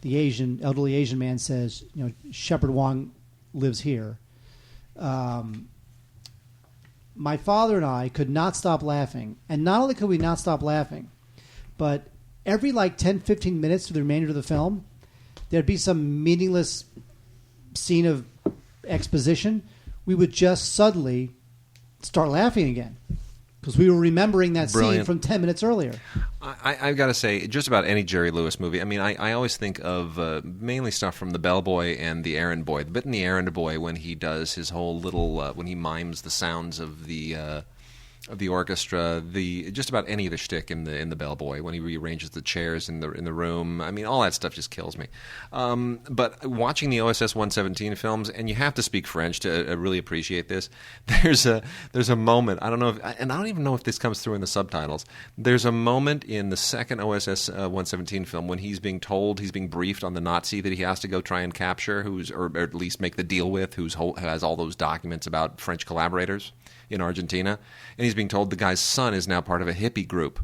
the elderly Asian man says, Shepard Wong lives here, my father and I could not stop laughing. And not only could we not stop laughing, but every 10, 15 minutes through the remainder of the film, there'd be some meaningless scene of exposition. We would just suddenly start laughing again because we were remembering that scene from 10 minutes earlier. I've got to say, just about any Jerry Lewis movie, I mean, I always think of mainly stuff from The Bellboy and The Errand Boy. The bit in The Errand Boy when he does his whole little, when he mimes the sounds of the orchestra, just about any of the shtick in the Bellboy, when he rearranges the chairs in the room. I mean, all that stuff just kills me. But watching the OSS 117 films, and you have to speak French to really appreciate this. There's a moment. I don't know, and I don't even know if this comes through in the subtitles. There's a moment in the second OSS 117 film when he's being briefed on the Nazi that he has to go try and capture, or at least make the deal with, who has all those documents about French collaborators in Argentina, and he's being told the guy's son is now part of a hippie group.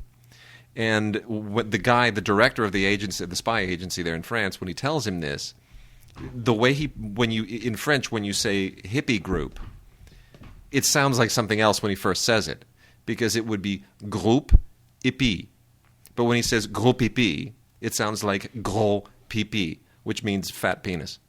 And the director of the agency, the spy agency there in France, when he tells him this, the way in French, when you say hippie group, it sounds like something else when he first says it, because it would be groupe hippie. But when he says gros pipi, it sounds like gros pipi, which means fat penis.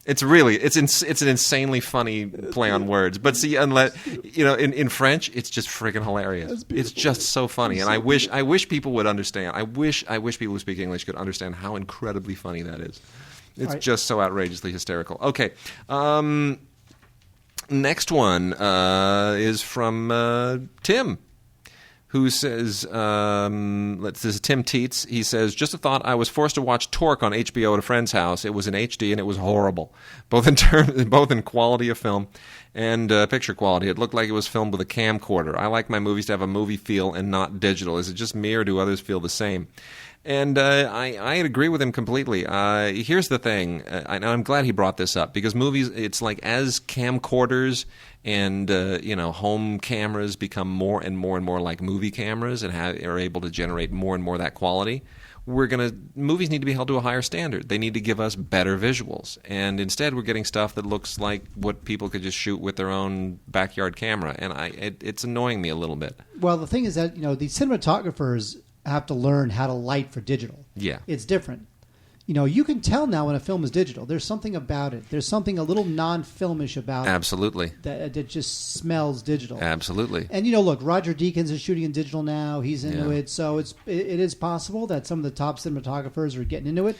It's an insanely funny play on words. But see, in French, it's just freaking hilarious. It's just so funny, and I wish people would understand. I wish people who speak English could understand how incredibly funny that is. It's just so outrageously hysterical. Okay, next one is from Tim, who says, this is Tim Teets. He says, just a thought, I was forced to watch Torque on HBO at a friend's house. It was in HD and it was horrible, both in quality of film and picture quality. It looked like it was filmed with a camcorder. I like my movies to have a movie feel and not digital. Is it just me or do others feel the same? And I agree with him completely. Here's the thing. I'm glad he brought this up because movies, it's like as camcorders and home cameras become more and more like movie cameras and are able to generate more and more of that quality, movies need to be held to a higher standard. They need to give us better visuals. And instead we're getting stuff that looks like what people could just shoot with their own backyard camera. And it's annoying me a little bit. Well, the thing is that, the cinematographers have to learn how to light for digital. Yeah. It's different. You can tell now when a film is digital. There's something about it. There's something a little non-filmish about Absolutely. it. That just smells digital. Absolutely. And, look, Roger Deakins is shooting in digital now. He's into it. So it is possible that some of the top cinematographers are getting into it.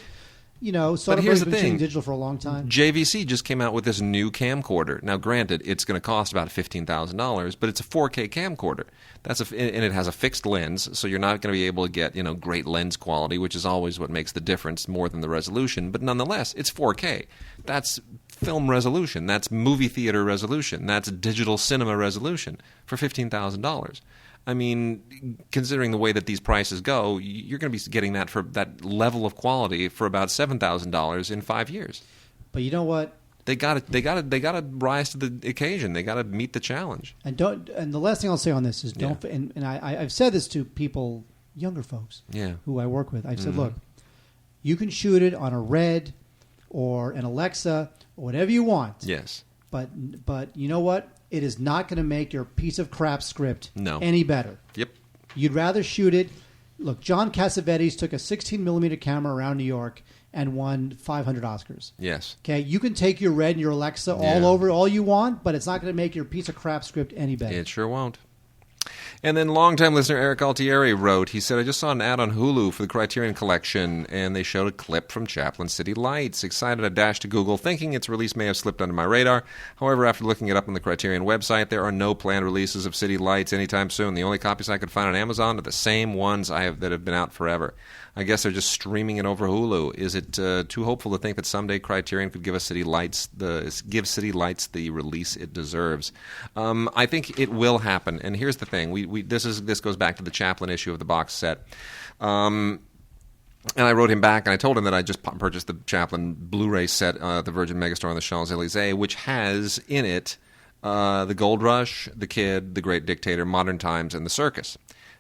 Soderbergh's been shooting digital for a long time. JVC just came out with this new camcorder. Now, granted, it's going to cost about $15,000, but it's a 4K camcorder. And it has a fixed lens, so you're not going to be able to get great lens quality, which is always what makes the difference more than the resolution. But nonetheless, it's 4K. That's film resolution. That's movie theater resolution. That's digital cinema resolution for $15,000. I mean, considering the way that these prices go, you're going to be getting that for that level of quality for about $7,000 in 5 years. But you know what? They got to rise to the occasion. They got to meet the challenge. And the last thing I'll say on this is don't. Yeah. And I've said this to people, younger folks, who I work with. I've said, look, you can shoot it on a Red or an Alexa or whatever you want. Yes. But you know what? It is not going to make your piece of crap script any better. Yep. You'd rather shoot it. Look, John Cassavetes took a 16mm camera around New York and won 500 Oscars. Yes. Okay, you can take your Red and your Alexa all over all you want, but it's not going to make your piece of crap script any better. It sure won't. And then longtime listener Eric Altieri wrote, he said, I just saw an ad on Hulu for the Criterion Collection, and they showed a clip from Chaplin City Lights. Excited, I dashed to Google, thinking its release may have slipped under my radar. However, after looking it up on the Criterion website, there are no planned releases of City Lights anytime soon. The only copies I could find on Amazon are the same ones that have been out forever. I guess they're just streaming it over Hulu. Is it too hopeful to think that someday Criterion could give City Lights the release it deserves? I think it will happen. And here's the thing: this goes back to the Chaplin issue of the box set. And I wrote him back, and I told him that I just purchased the Chaplin Blu-ray set at the Virgin Megastore on the Champs-Elysees, which has in it The Gold Rush, The Kid, The Great Dictator, Modern Times, and The Circus.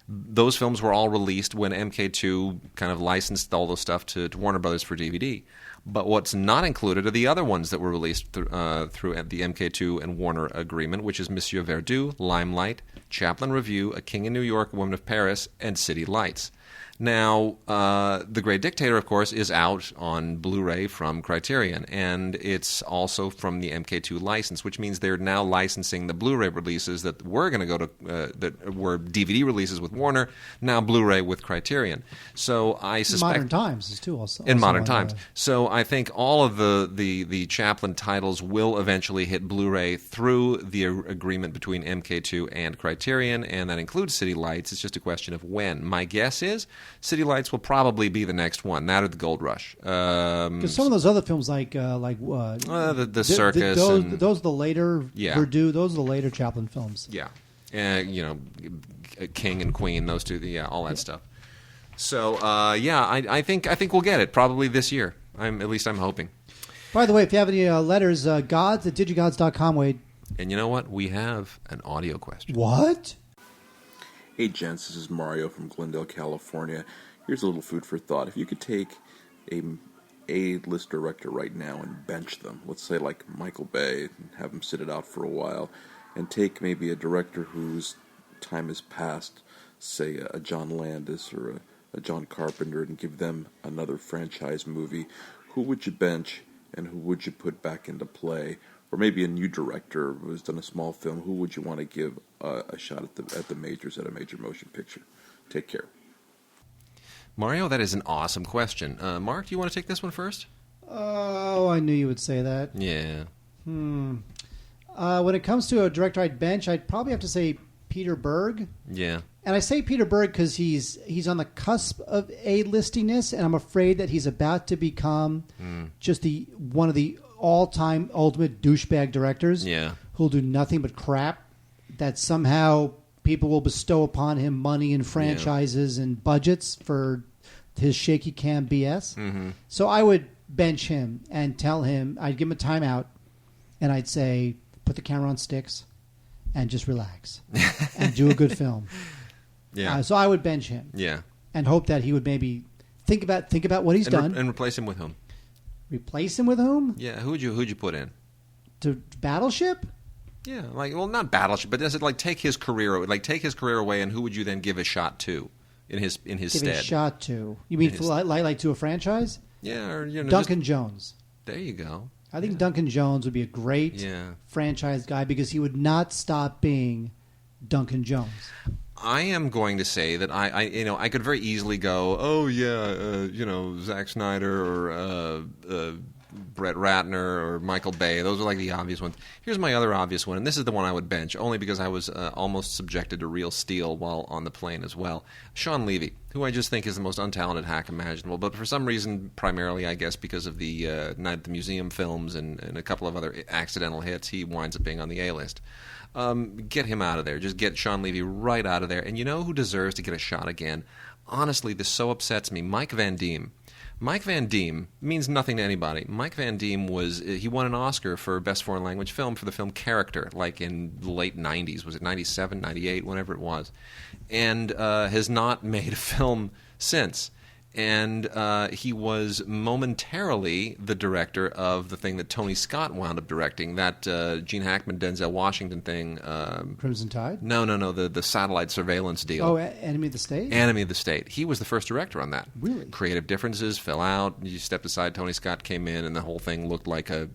Those films were all released when MK2 kind of licensed all those stuff to Warner Brothers for DVD. But what's not included are the other ones that were released through the MK2 and Warner agreement, which is Monsieur Verdoux, Limelight, Chaplin Review, A King in New York, A Woman of Paris, and City Lights. Now, The Great Dictator, of course, is out on Blu-ray from Criterion, and it's also from the MK2 license, which means they're now licensing the Blu-ray releases that were going to go to that were DVD releases with Warner, now Blu-ray with Criterion. So I suspect Modern Times is too also in Modern Times. So I think all of the Chaplin titles will eventually hit Blu-ray through the agreement between MK2 and Criterion, and that includes City Lights. It's just a question of when. My guess is City Lights will probably be the next one. That or The Gold Rush. Because some of those other films, the Circus, those are the later Verdoux. Those are the later Chaplin films. Yeah, King and Queen. Those two. Yeah, all that stuff. So I think we'll get it probably this year. At least I'm hoping. By the way, if you have any letters, gods@digigods.com, Wade. And you know what? We have an audio question. What? Hey gents, this is Mario from Glendale, California. Here's a little food for thought. If you could take a A-list director right now and bench them, let's say like Michael Bay, and have him sit it out for a while, and take maybe a director whose time has passed, say a John Landis or a John Carpenter, and give them another franchise movie, who would you bench and who would you put back into play? Or maybe a new director who's done a small film, who would you want to give a shot at the majors, at a major motion picture? Take care. Mario, that is an awesome question. Mark, do you want to take this one first? Oh, I knew you would say that. Yeah. When it comes to a director I'd bench, I'd probably have to say Peter Berg. Yeah. And I say Peter Berg because he's on the cusp of A-listiness, and I'm afraid that he's about to become just one of the all-time ultimate douchebag directors who'll do nothing but crap, that somehow people will bestow upon him money and franchises and budgets for his shaky cam BS. Mm-hmm. So I would bench him and tell him, I'd give him a timeout, and I'd say, put the camera on sticks and just relax and do a good film. Yeah. So I would bench him. Yeah. And hope that he would maybe think about what he's done. And replace him with whom? Replace him with whom? Yeah, who'd you put in? To Battleship? Yeah, not Battleship, but does it take his career away, and who would you then give a shot to in his give stead? A shot to? You mean to a franchise? Yeah, or Duncan Jones. There you go. I think Duncan Jones would be a great franchise guy because he would not stop being Duncan Jones. I am going to say that I could very easily go, Zack Snyder or Brett Ratner or Michael Bay. Those are like the obvious ones. Here's my other obvious one, and this is the one I would bench, only because I was almost subjected to real steel while on the plane as well. Sean Levy, who I just think is the most untalented hack imaginable, but for some reason, primarily I guess because of the Night at the Museum films and a couple of other accidental hits, he winds up being on the A-list. Get him out of there. Just get Sean Levy right out of there. And you know who deserves to get a shot again? Honestly, this so upsets me. Mike Van Diem. Mike Van Diem means nothing to anybody. Mike Van Diem he won an Oscar for Best Foreign Language Film for the film Character, like in the late 90s. Was it 97, 98, whenever it was. And has not made a film since. And he was momentarily the director of the thing that Tony Scott wound up directing, that Gene Hackman, Denzel Washington thing. Crimson Tide? No, the satellite surveillance deal. Oh, Enemy of the State? Enemy of the State. He was the first director on that. Really? Creative differences fell out. You stepped aside. Tony Scott came in, and the whole thing looked like a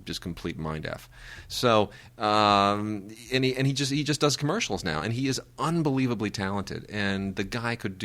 just complete mind f. So, he just does commercials now, and he is unbelievably talented. And the guy could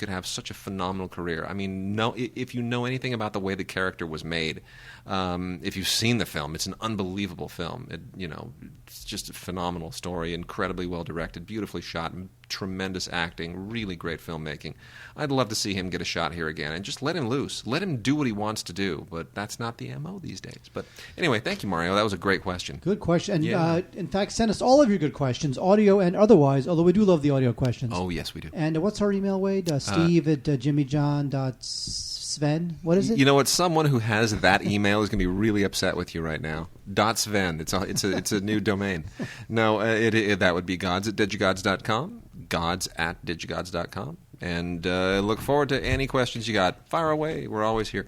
have such a phenomenal career. I mean, if you know anything about the way the character was made, if you've seen the film, it's an unbelievable film. It's just a phenomenal story, incredibly well directed, beautifully shot, tremendous acting, really great filmmaking. I'd love to see him get a shot here again and just let him loose. Let him do what he wants to do, but that's not the MO these days. But anyway, thank you, Mario. That was a great question. Good question. And in fact, send us all of your good questions, audio and otherwise, although we do love the audio questions. Oh, yes, we do. And what's our email, Wade? Steve at jimmyjohn.sven. What is it? You know what? Someone who has that email is going to be really upset with you right now. .sven. It's a new domain. No, that would be gods at digigods.com. Gods at digigods.com. And look forward to any questions you got. Fire away. We're always here.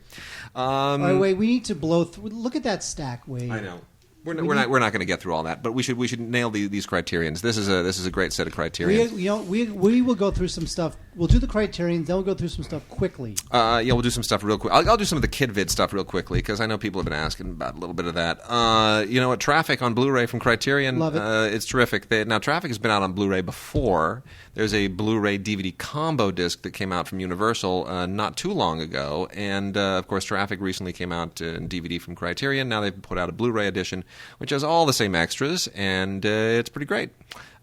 All right, Wade, we need to blow through. Look at that stack, Wade. I know. We're not going to get through all that, but we should nail these criterions. This is a great set of criterions. We will go through some stuff. We'll do the criterions, then we'll go through some stuff quickly. We'll do some stuff real quick. I'll do some of the KidVid stuff real quickly because I know people have been asking about a little bit of that. You know what? Traffic on Blu-ray from Criterion. Love it. It's terrific. Now, Traffic has been out on Blu-ray before. There's a Blu-ray DVD combo disc that came out from Universal not too long ago, and of course, Traffic recently came out in DVD from Criterion. Now they've put out a Blu-ray edition, which has all the same extras, and it's pretty great.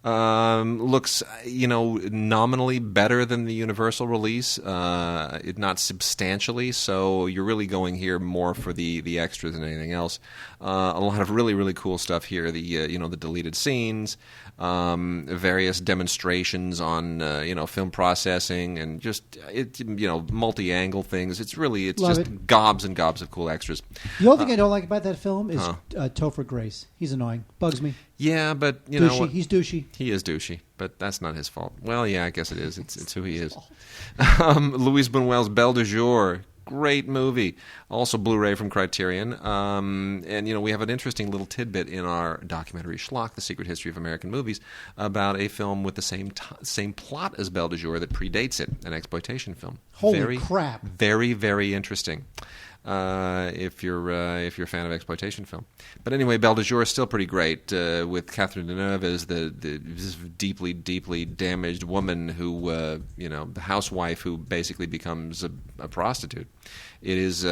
Looks, nominally better than the Universal release, not substantially. So you're really going here more for the extras than anything else. A lot of really, really cool stuff here. The deleted scenes, various demonstrations on film processing, and just multi-angle things. It's just gobs and gobs of cool extras. The only thing I don't like about that film is Topher Grace. He's annoying. Bugs me. Yeah, but know what? He's douchey. He is douchey, but that's not his fault. Well, yeah, I guess it is. It's who he is. Louise Buñuel's Belle de Jour. Great movie. Also Blu-ray from Criterion. And, we have an interesting little tidbit in our documentary Schlock, The Secret History of American Movies, about a film with the same plot as Belle de Jour that predates it, an exploitation film. Holy crap. Very, very interesting. If you're a fan of exploitation film. But anyway, Belle de Jour is still pretty great, with Catherine Deneuve as this deeply, deeply damaged woman who, the housewife who basically becomes a prostitute. It is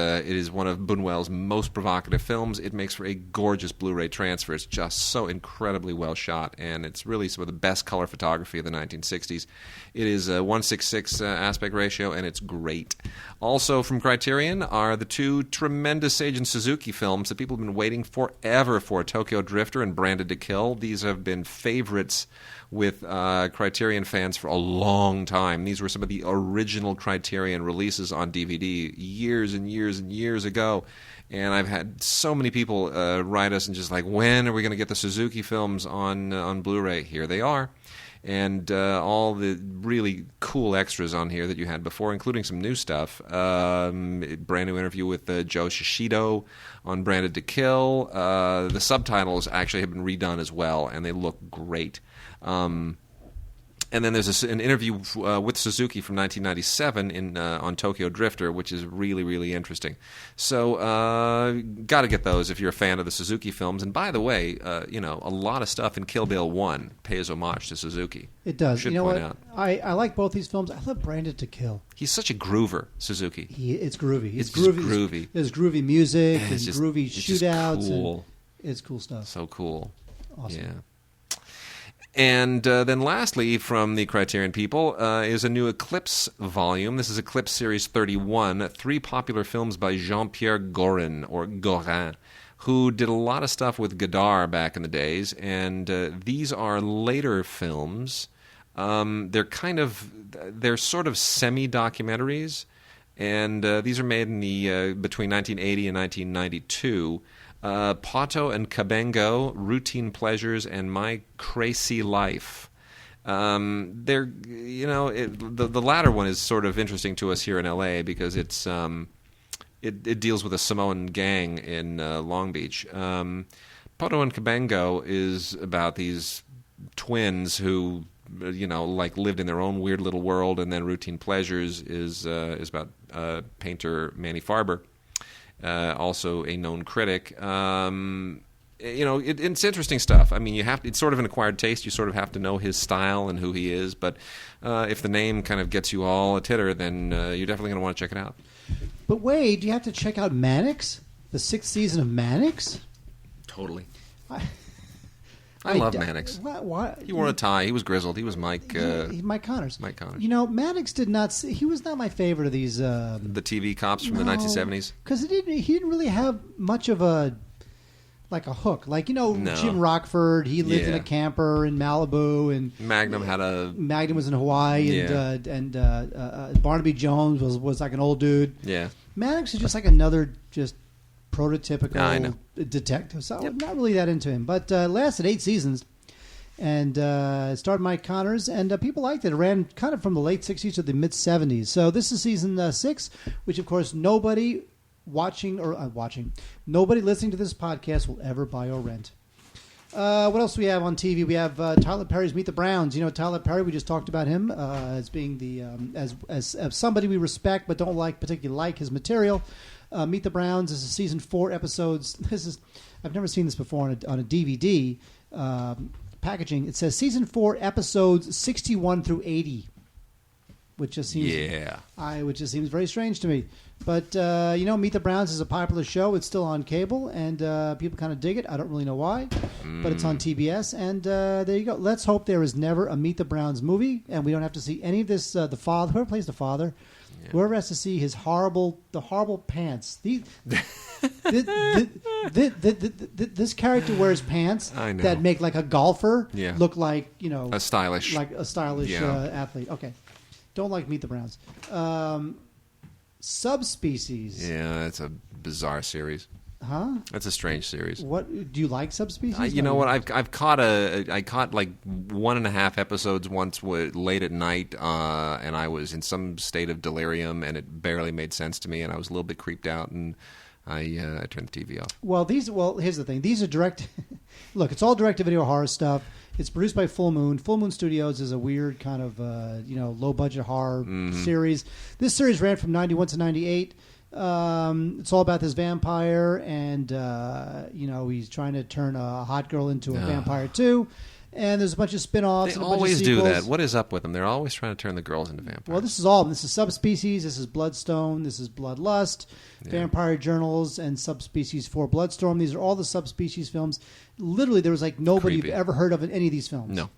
one of Buñuel's most provocative films. It makes for a gorgeous Blu-ray transfer. It's just so incredibly well shot, and it's really some of the best color photography of the 1960s. It is a 1:6:6 aspect ratio, and it's great. Also from Criterion are the two tremendous Seijun Suzuki films that people have been waiting forever for, Tokyo Drifter and Branded to Kill. These have been favorites with Criterion fans for a long time. These were some of the original Criterion releases on DVD years and years and years ago. And I've had so many people write us and just like, when are we going to get the Suzuki films on Blu-ray? Here they are. And all the really cool extras on here that you had before, including some new stuff. Brand new interview with Joe Shishido on Branded to Kill. The subtitles actually have been redone as well, and they look great. And then there's an interview with Suzuki from 1997 on Tokyo Drifter, which is really, really interesting. So, got to get those if you're a fan of the Suzuki films. And by the way, a lot of stuff in Kill Bill 1 pays homage to Suzuki. It does. Should you know point what? out. I like both these films. I love Branded to Kill. He's such a groover, Suzuki. It's groovy. It's groovy. There's groovy music and it's just, groovy it's shootouts. Just cool. It's cool stuff. So cool. Awesome. Yeah. And then lastly, from the Criterion people, is a new Eclipse volume. This is Eclipse Series 31, 3 popular films by Jean-Pierre Gorin, who did a lot of stuff with Godard back in the days. And these are later films. They're sort of semi-documentaries. And these are made in between 1980 and 1992. Pato and Cabengo, Routine Pleasures, and My Crazy Life. The latter one is sort of interesting to us here in L.A. because it deals with a Samoan gang in Long Beach. Pato and Cabengo is about these twins who lived in their own weird little world, and then Routine Pleasures is about painter Manny Farber. Also a known critic. It's interesting stuff. I mean, it's sort of an acquired taste. You sort of have to know his style and who he is. But if the name kind of gets you all a titter, then you're definitely going to want to check it out. But wait, do you have to check out Mannix? The 6th season of Mannix? Totally. I love Mannix. Why? He wore a tie. He was grizzled. He was Mike. Mike Connors. Mike Connors. Mannix did not. He was not my favorite of these. The TV cops from the 1970s. Because he didn't really have much of a hook. No. Jim Rockford. He lived in a camper in Malibu, and Magnum was in Hawaii, and Barnaby Jones was like an old dude. Yeah. Mannix is just like another prototypical detective. So I'm not really that into him. But lasted 8 seasons. And it starred Mike Connors. And people liked it. It ran kind of from the late 60s to the mid-70s. So this is season 6, which, of course, nobody listening to this podcast will ever buy or rent. What else do we have on TV? We have Tyler Perry's Meet the Browns. Tyler Perry, we just talked about him as being the as somebody we respect but don't particularly like his material. Meet the Browns is a season 4 episodes. I've never seen this before on a DVD packaging. It says season 4 episodes 61 through 80, which just seems very strange to me. But Meet the Browns is a popular show. It's still on cable, and people kind of dig it. I don't really know why, but it's on TBS, and there you go. Let's hope there is never a Meet the Browns movie, and we don't have to see any of this. The father, whoever plays the father. Yeah. Whoever has to see his horrible pants. This character wears pants that make like a golfer look like a stylish athlete. Okay, don't like Meet the Browns. Subspecies. Yeah, it's a bizarre series. Huh? That's a strange series. What do you like? Subspecies? You know what? I caught like 1.5 episodes once late at night, and I was in some state of delirium, and it barely made sense to me, and I was a little bit creeped out, and I turned the TV off. Well, here's the thing. These are direct. Look, it's all direct-to-video horror stuff. It's produced by Full Moon. Full Moon Studios is a weird kind of low-budget horror series. This series ran from 91 to 98. It's all about this vampire, and he's trying to turn a hot girl into a vampire too. And there's a bunch of spin-offs. They and a bunch always of do sequels. that. What is up with them? They're always trying to turn the girls into vampires. Well, this is Subspecies. This is Bloodstone. This is Bloodlust. Vampire Journals and Subspecies 4 Bloodstorm. These are all the Subspecies films. Literally, there was like nobody you've ever heard of in any of these films. No.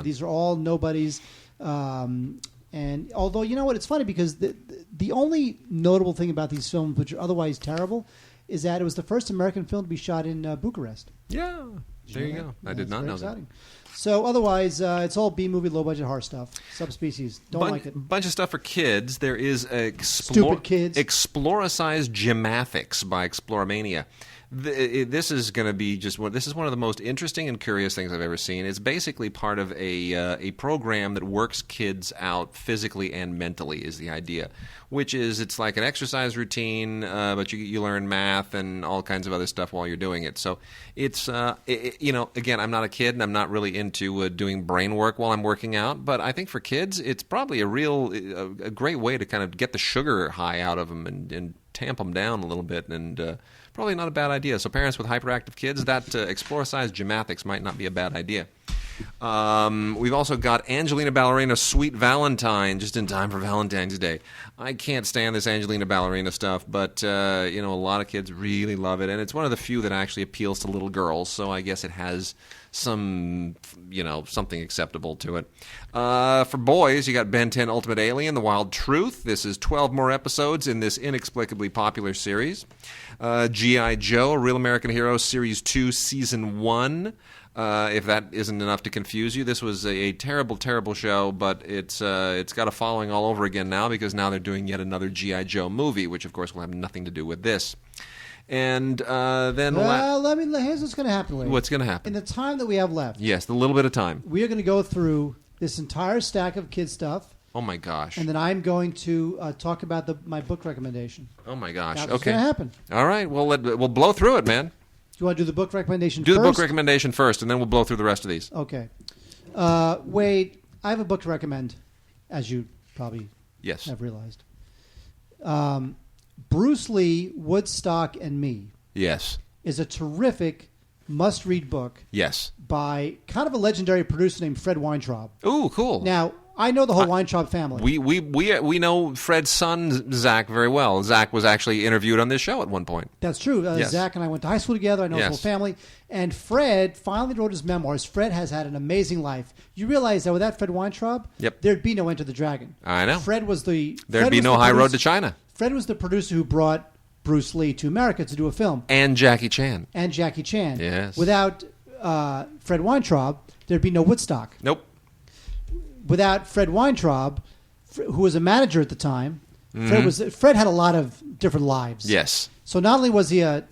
These are all nobodies. And although, you know what? It's funny because the only notable thing about these films, which are otherwise terrible, is that it was the first American film to be shot in Bucharest. Yeah. There you go. I did not know exciting. That. So otherwise, it's all B-movie, low-budget horror stuff. Subspecies. Don't like it. Bunch of stuff for kids. There is Stupid Kids. Exploricize Gemathics by Exploromania. This is going to be this is one of the most interesting and curious things I've ever seen. It's basically part of a program that works kids out physically and mentally is the idea, which is it's like an exercise routine, but you learn math and all kinds of other stuff while you're doing it. So it's again, I'm not a kid and I'm not really into doing brain work while I'm working out, but I think for kids it's probably a great way to kind of get the sugar high out of them and tamp them down a little bit, and probably not a bad idea. So parents with hyperactive kids, that Exploricize Gemathics might not be a bad idea. We've also got Angelina Ballerina's Sweet Valentine, just in time for Valentine's Day. I can't stand this Angelina Ballerina stuff, but a lot of kids really love it, and it's one of the few that actually appeals to little girls, so I guess it has something acceptable to it. For boys, you got Ben 10 Ultimate Alien, The Wild Truth. This is 12 more episodes in this inexplicably popular series. G.I. Joe, Real American Heroes, Series 2, Season 1. If that isn't enough to confuse you, this was a terrible, terrible show, but it's got a following all over again now because now they're doing yet another G.I. Joe movie, which of course will have nothing to do with this. And then here's what's going to happen, Wade. What's going to happen? In the time that we have left. Yes, the little bit of time. We are going to go through this entire stack of kid stuff. Oh my gosh! And then I'm going to talk about my book recommendation. Oh my gosh! That's what's going to happen. All right, well we'll blow through it, man. Do you want to do the book recommendation first? Do the book recommendation first, and then we'll blow through the rest of these. Okay. Wade, I have a book to recommend, as you probably have realized. Bruce Lee, Woodstock, and Me. Yes. Is a terrific must-read book. Yes. By kind of a legendary producer named Fred Weintraub. Ooh, cool. Now, I know the whole Weintraub family. We know Fred's son, Zach, very well. Zach was actually interviewed on this show at one point. That's true. Yes. Zach and I went to high school together. I know his whole family. And Fred finally wrote his memoirs. Fred has had an amazing life. You realize that without Fred Weintraub, there'd be no Enter the Dragon. I know. There'd be no High Road to China. Fred was the producer who brought Bruce Lee to America to do a film. And Jackie Chan. Yes. Without Fred Weintraub, there'd be no Woodstock. Nope. Without Fred Weintraub, who was a manager at the time, Fred had a lot of different lives. Yes. So not only was he a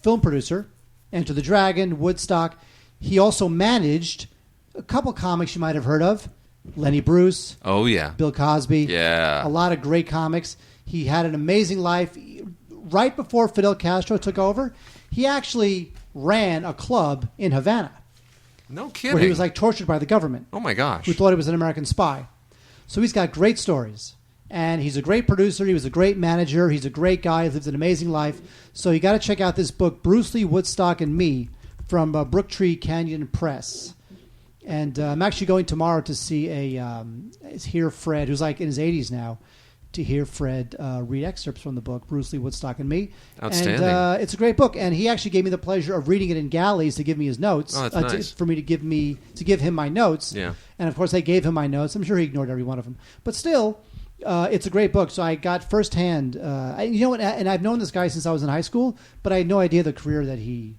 film producer, Enter the Dragon, Woodstock, he also managed a couple comics you might have heard of. Lenny Bruce. Oh, yeah. Bill Cosby. Yeah. A lot of great comics. He had an amazing life. Right before Fidel Castro took over, he actually ran a club in Havana. No kidding. Where he was tortured by the government. Oh my gosh. Who thought he was an American spy. So he's got great stories. And he's a great producer. He was a great manager. He's a great guy. He lives an amazing life. So you got to check out this book, Bruce Lee, Woodstock, and Me, from Brooktree Canyon Press. And I'm actually going tomorrow to see hear Fred, who's in his 80s now, to hear Fred read excerpts from the book, Bruce Lee, Woodstock, and Me. Outstanding. And it's a great book. And he actually gave me the pleasure of reading it in galleys to give me his notes. Oh, that's nice. For me to give him my notes. Yeah. And, of course, I gave him my notes. I'm sure he ignored every one of them. But still, it's a great book. So I got firsthand, and I've known this guy since I was in high school, but I had no idea the career that he's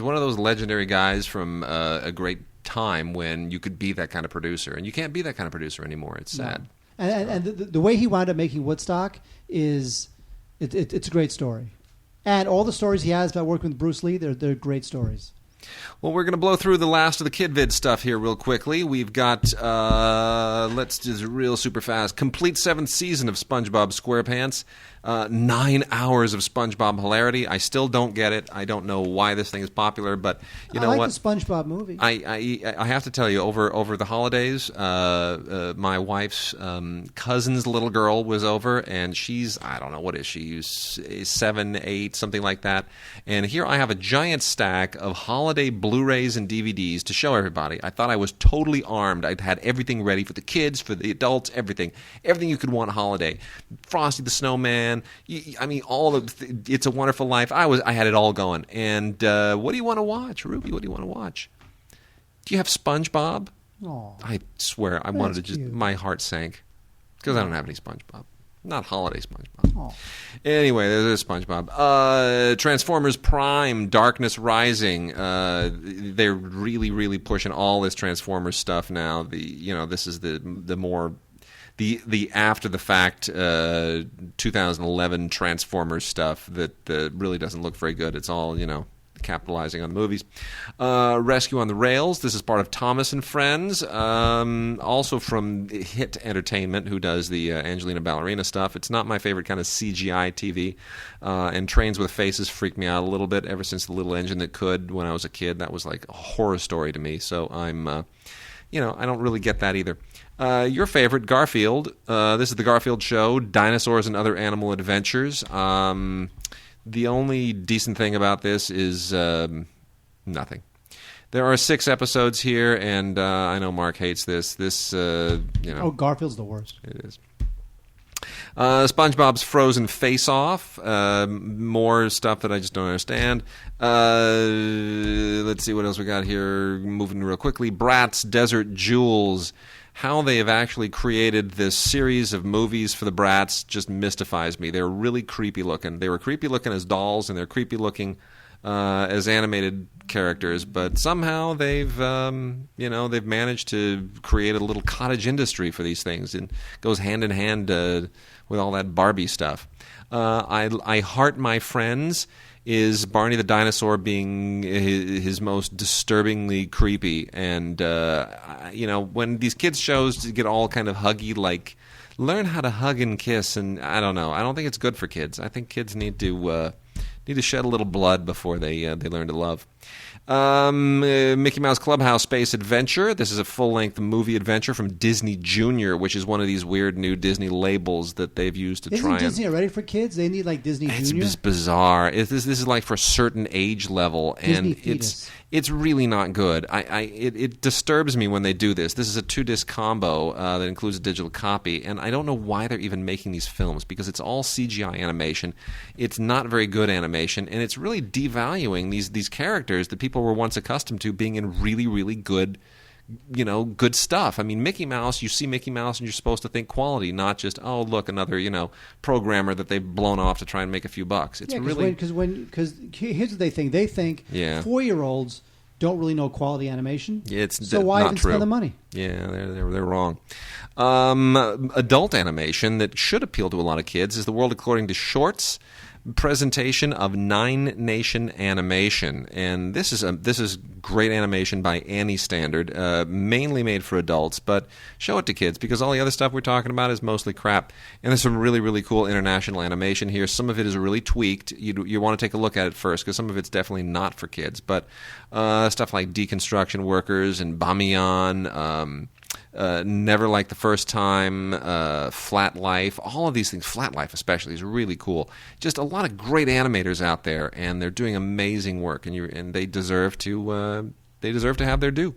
one of those legendary guys from a great time when you could be that kind of producer. And you can't be that kind of producer anymore. It's sad. And the way he wound up making Woodstock is it's a great story. And all the stories he has about working with Bruce Lee, they're great stories. Well, we're going to blow through the last of the KidVid stuff here real quickly. We've got, let's just real super fast, complete 7th season of SpongeBob SquarePants. 9 hours of SpongeBob hilarity. I still don't get it. I don't know why this thing is popular, but you know what? I like the SpongeBob movie. I have to tell you, over the holidays, my wife's cousin's little girl was over, and she's, I don't know, what is she? 7, 8, something like that. And here I have a giant stack of holiday Blu-rays and DVDs to show everybody. I thought I was totally armed. I'd had everything ready for the kids, for the adults, everything you could want holiday. Frosty the Snowman. I mean, all of It's a Wonderful Life. I had it all going. And what do you want to watch, Ruby? What do you want to watch? Do you have SpongeBob? Aww. I swear, I wanted to just. My heart sank because I don't have any SpongeBob. Not holiday SpongeBob. Aww. Anyway, there's SpongeBob. Transformers Prime, Darkness Rising. They're really, really pushing all this Transformers stuff now. This is the more. The after the fact 2011 Transformers stuff that really doesn't look very good. It's all capitalizing on the movies. Rescue on the Rails. This is part of Thomas and Friends. Also from Hit Entertainment, who does the Angelina Ballerina stuff. It's not my favorite kind of CGI TV. And Trains with Faces freaked me out a little bit ever since The Little Engine That Could when I was a kid. That was like a horror story to me. So I'm, I don't really get that either. Your favorite, Garfield. This is the Garfield Show, Dinosaurs and Other Animal Adventures. The only decent thing about this is nothing. There are 6 episodes here, and I know Mark hates this. Oh, Garfield's the worst. It is. SpongeBob's Frozen Face Off. More stuff that I just don't understand. Let's see what else we got here. Moving real quickly. Bratz Desert Jewels. How they have actually created this series of movies for the Bratz just mystifies me. They're really creepy looking. They were creepy looking as dolls, and they're creepy looking as animated characters. But somehow they've managed to create a little cottage industry for these things, and it goes hand in hand with all that Barbie stuff. I Heart My Friends is Barney the Dinosaur being his most disturbingly creepy. And, when these kids' shows get all kind of huggy, like, learn how to hug and kiss, and I don't know. I don't think it's good for kids. I think kids need to shed a little blood before they learn to love. Mickey Mouse Clubhouse Space Adventure. This is a full-length movie adventure from Disney Junior, which is one of these weird new Disney labels that they've used to try. Isn't Disney already for kids? They need like Disney Junior. It's bizarre. This is like for a certain age level, and Disney It's really not good. It disturbs me when they do this. This is a 2-disc combo that includes a digital copy, and I don't know why they're even making these films, because it's all CGI animation. It's not very good animation, and it's really devaluing these characters that people were once accustomed to being in really, really good, good stuff. I mean, Mickey Mouse, you see Mickey Mouse and you're supposed to think quality, not just, oh, look, another, programmer that they've blown off to try and make a few bucks. It's really... Because here's what they think. They think 4-year-olds don't really know quality animation. So why even spend the money? Yeah, they're wrong. Adult animation that should appeal to a lot of kids is The World According to Shorts presentation of Nine Nation Animation, and this is great animation by any standard, mainly made for adults, but show it to kids because all the other stuff we're talking about is mostly crap. And there's some really, really cool international animation here. Some of it is really tweaked. You want to take a look at it first because some of it's definitely not for kids, but stuff like Deconstruction Workers and Bamiyan, Never Like the First Time, Flat Life, all of these things, Flat Life especially, is really cool. Just a lot of great animators out there, and they're doing amazing work, and they deserve to have their due.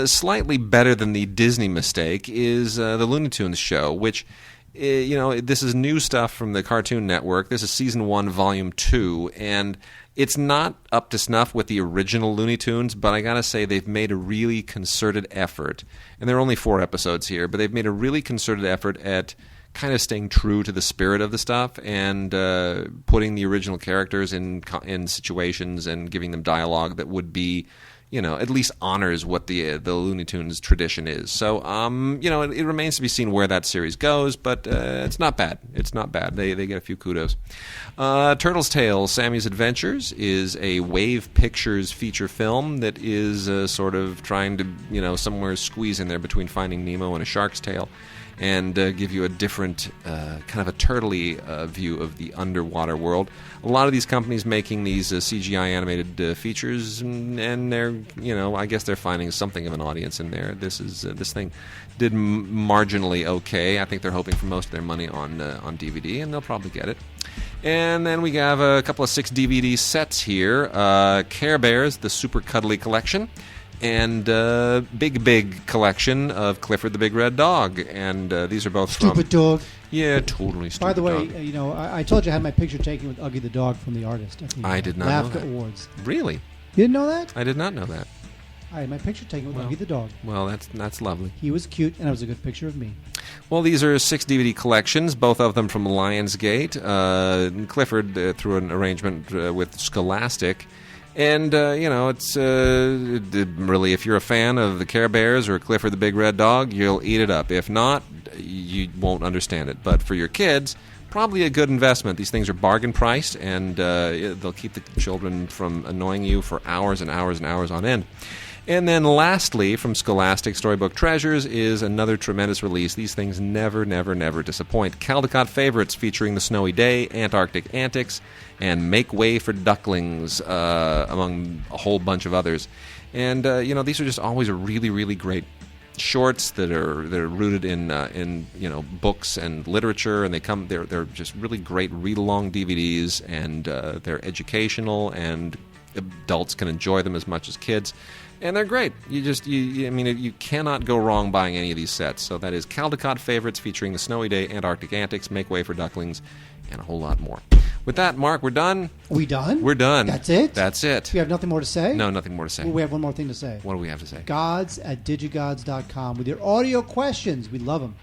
Slightly better than the Disney mistake is the Looney Tunes show, which, this is new stuff from the Cartoon Network. This is Season 1, Volume 2, and it's not up to snuff with the original Looney Tunes, but I gotta say they've made a really concerted effort, and there are only 4 episodes here, but they've made a really concerted effort at kind of staying true to the spirit of the stuff and putting the original characters in situations and giving them dialogue that would be, at least honors what the Looney Tunes tradition is. So, it remains to be seen where that series goes, but it's not bad. It's not bad. They get a few kudos. Turtles Tales, Sammy's Adventures is a Wave Pictures feature film that is sort of trying to, somewhere squeeze in there between Finding Nemo and A Shark's Tale, and give you a different, kind of a turtley view of the underwater world. A lot of these companies making these CGI animated features, and they're, I guess they're finding something of an audience in there. This thing did marginally okay. I think they're hoping for most of their money on DVD, and they'll probably get it. And then we have a couple of 6 DVD sets here. Care Bears, the Super Cuddly Collection, and big collection of Clifford the Big Red Dog. And these are both Stupid dog. Yeah, totally stupid. By the way, dog. I told you I had my picture taken with Ugly the Dog from the artist at the I did not know that. Awards. Really? You didn't know that? I did not know that. I had my picture taken with Ugly the Dog. Well, that's lovely. He was cute, and it was a good picture of me. Well, these are 6 DVD collections, both of them from Lionsgate. Clifford, through an arrangement with Scholastic. And, it's really, if you're a fan of the Care Bears or Clifford the Big Red Dog, you'll eat it up. If not, you won't understand it. But for your kids, probably a good investment. These things are bargain priced, and they'll keep the children from annoying you for hours and hours and hours on end. And then lastly, from Scholastic Storybook Treasures is another tremendous release. These things never disappoint. Caldecott Favorites featuring The Snowy Day, Antarctic Antics, and Make Way for Ducklings, among a whole bunch of others. And, these are just always really, really great shorts that are rooted in books and literature, and they're just really great read-along DVDs, and they're educational, and adults can enjoy them as much as kids. And they're great. You cannot go wrong buying any of these sets. So that is Caldecott Favorites featuring The Snowy Day, Antarctic Antics, Make Way for Ducklings, and a whole lot more. With that, Mark, we're done. We done? We're done. That's it? That's it. You have nothing more to say? No, nothing more to say. Well, we have one more thing to say. What do we have to say? Gods@digigods.com with your audio questions. We love them.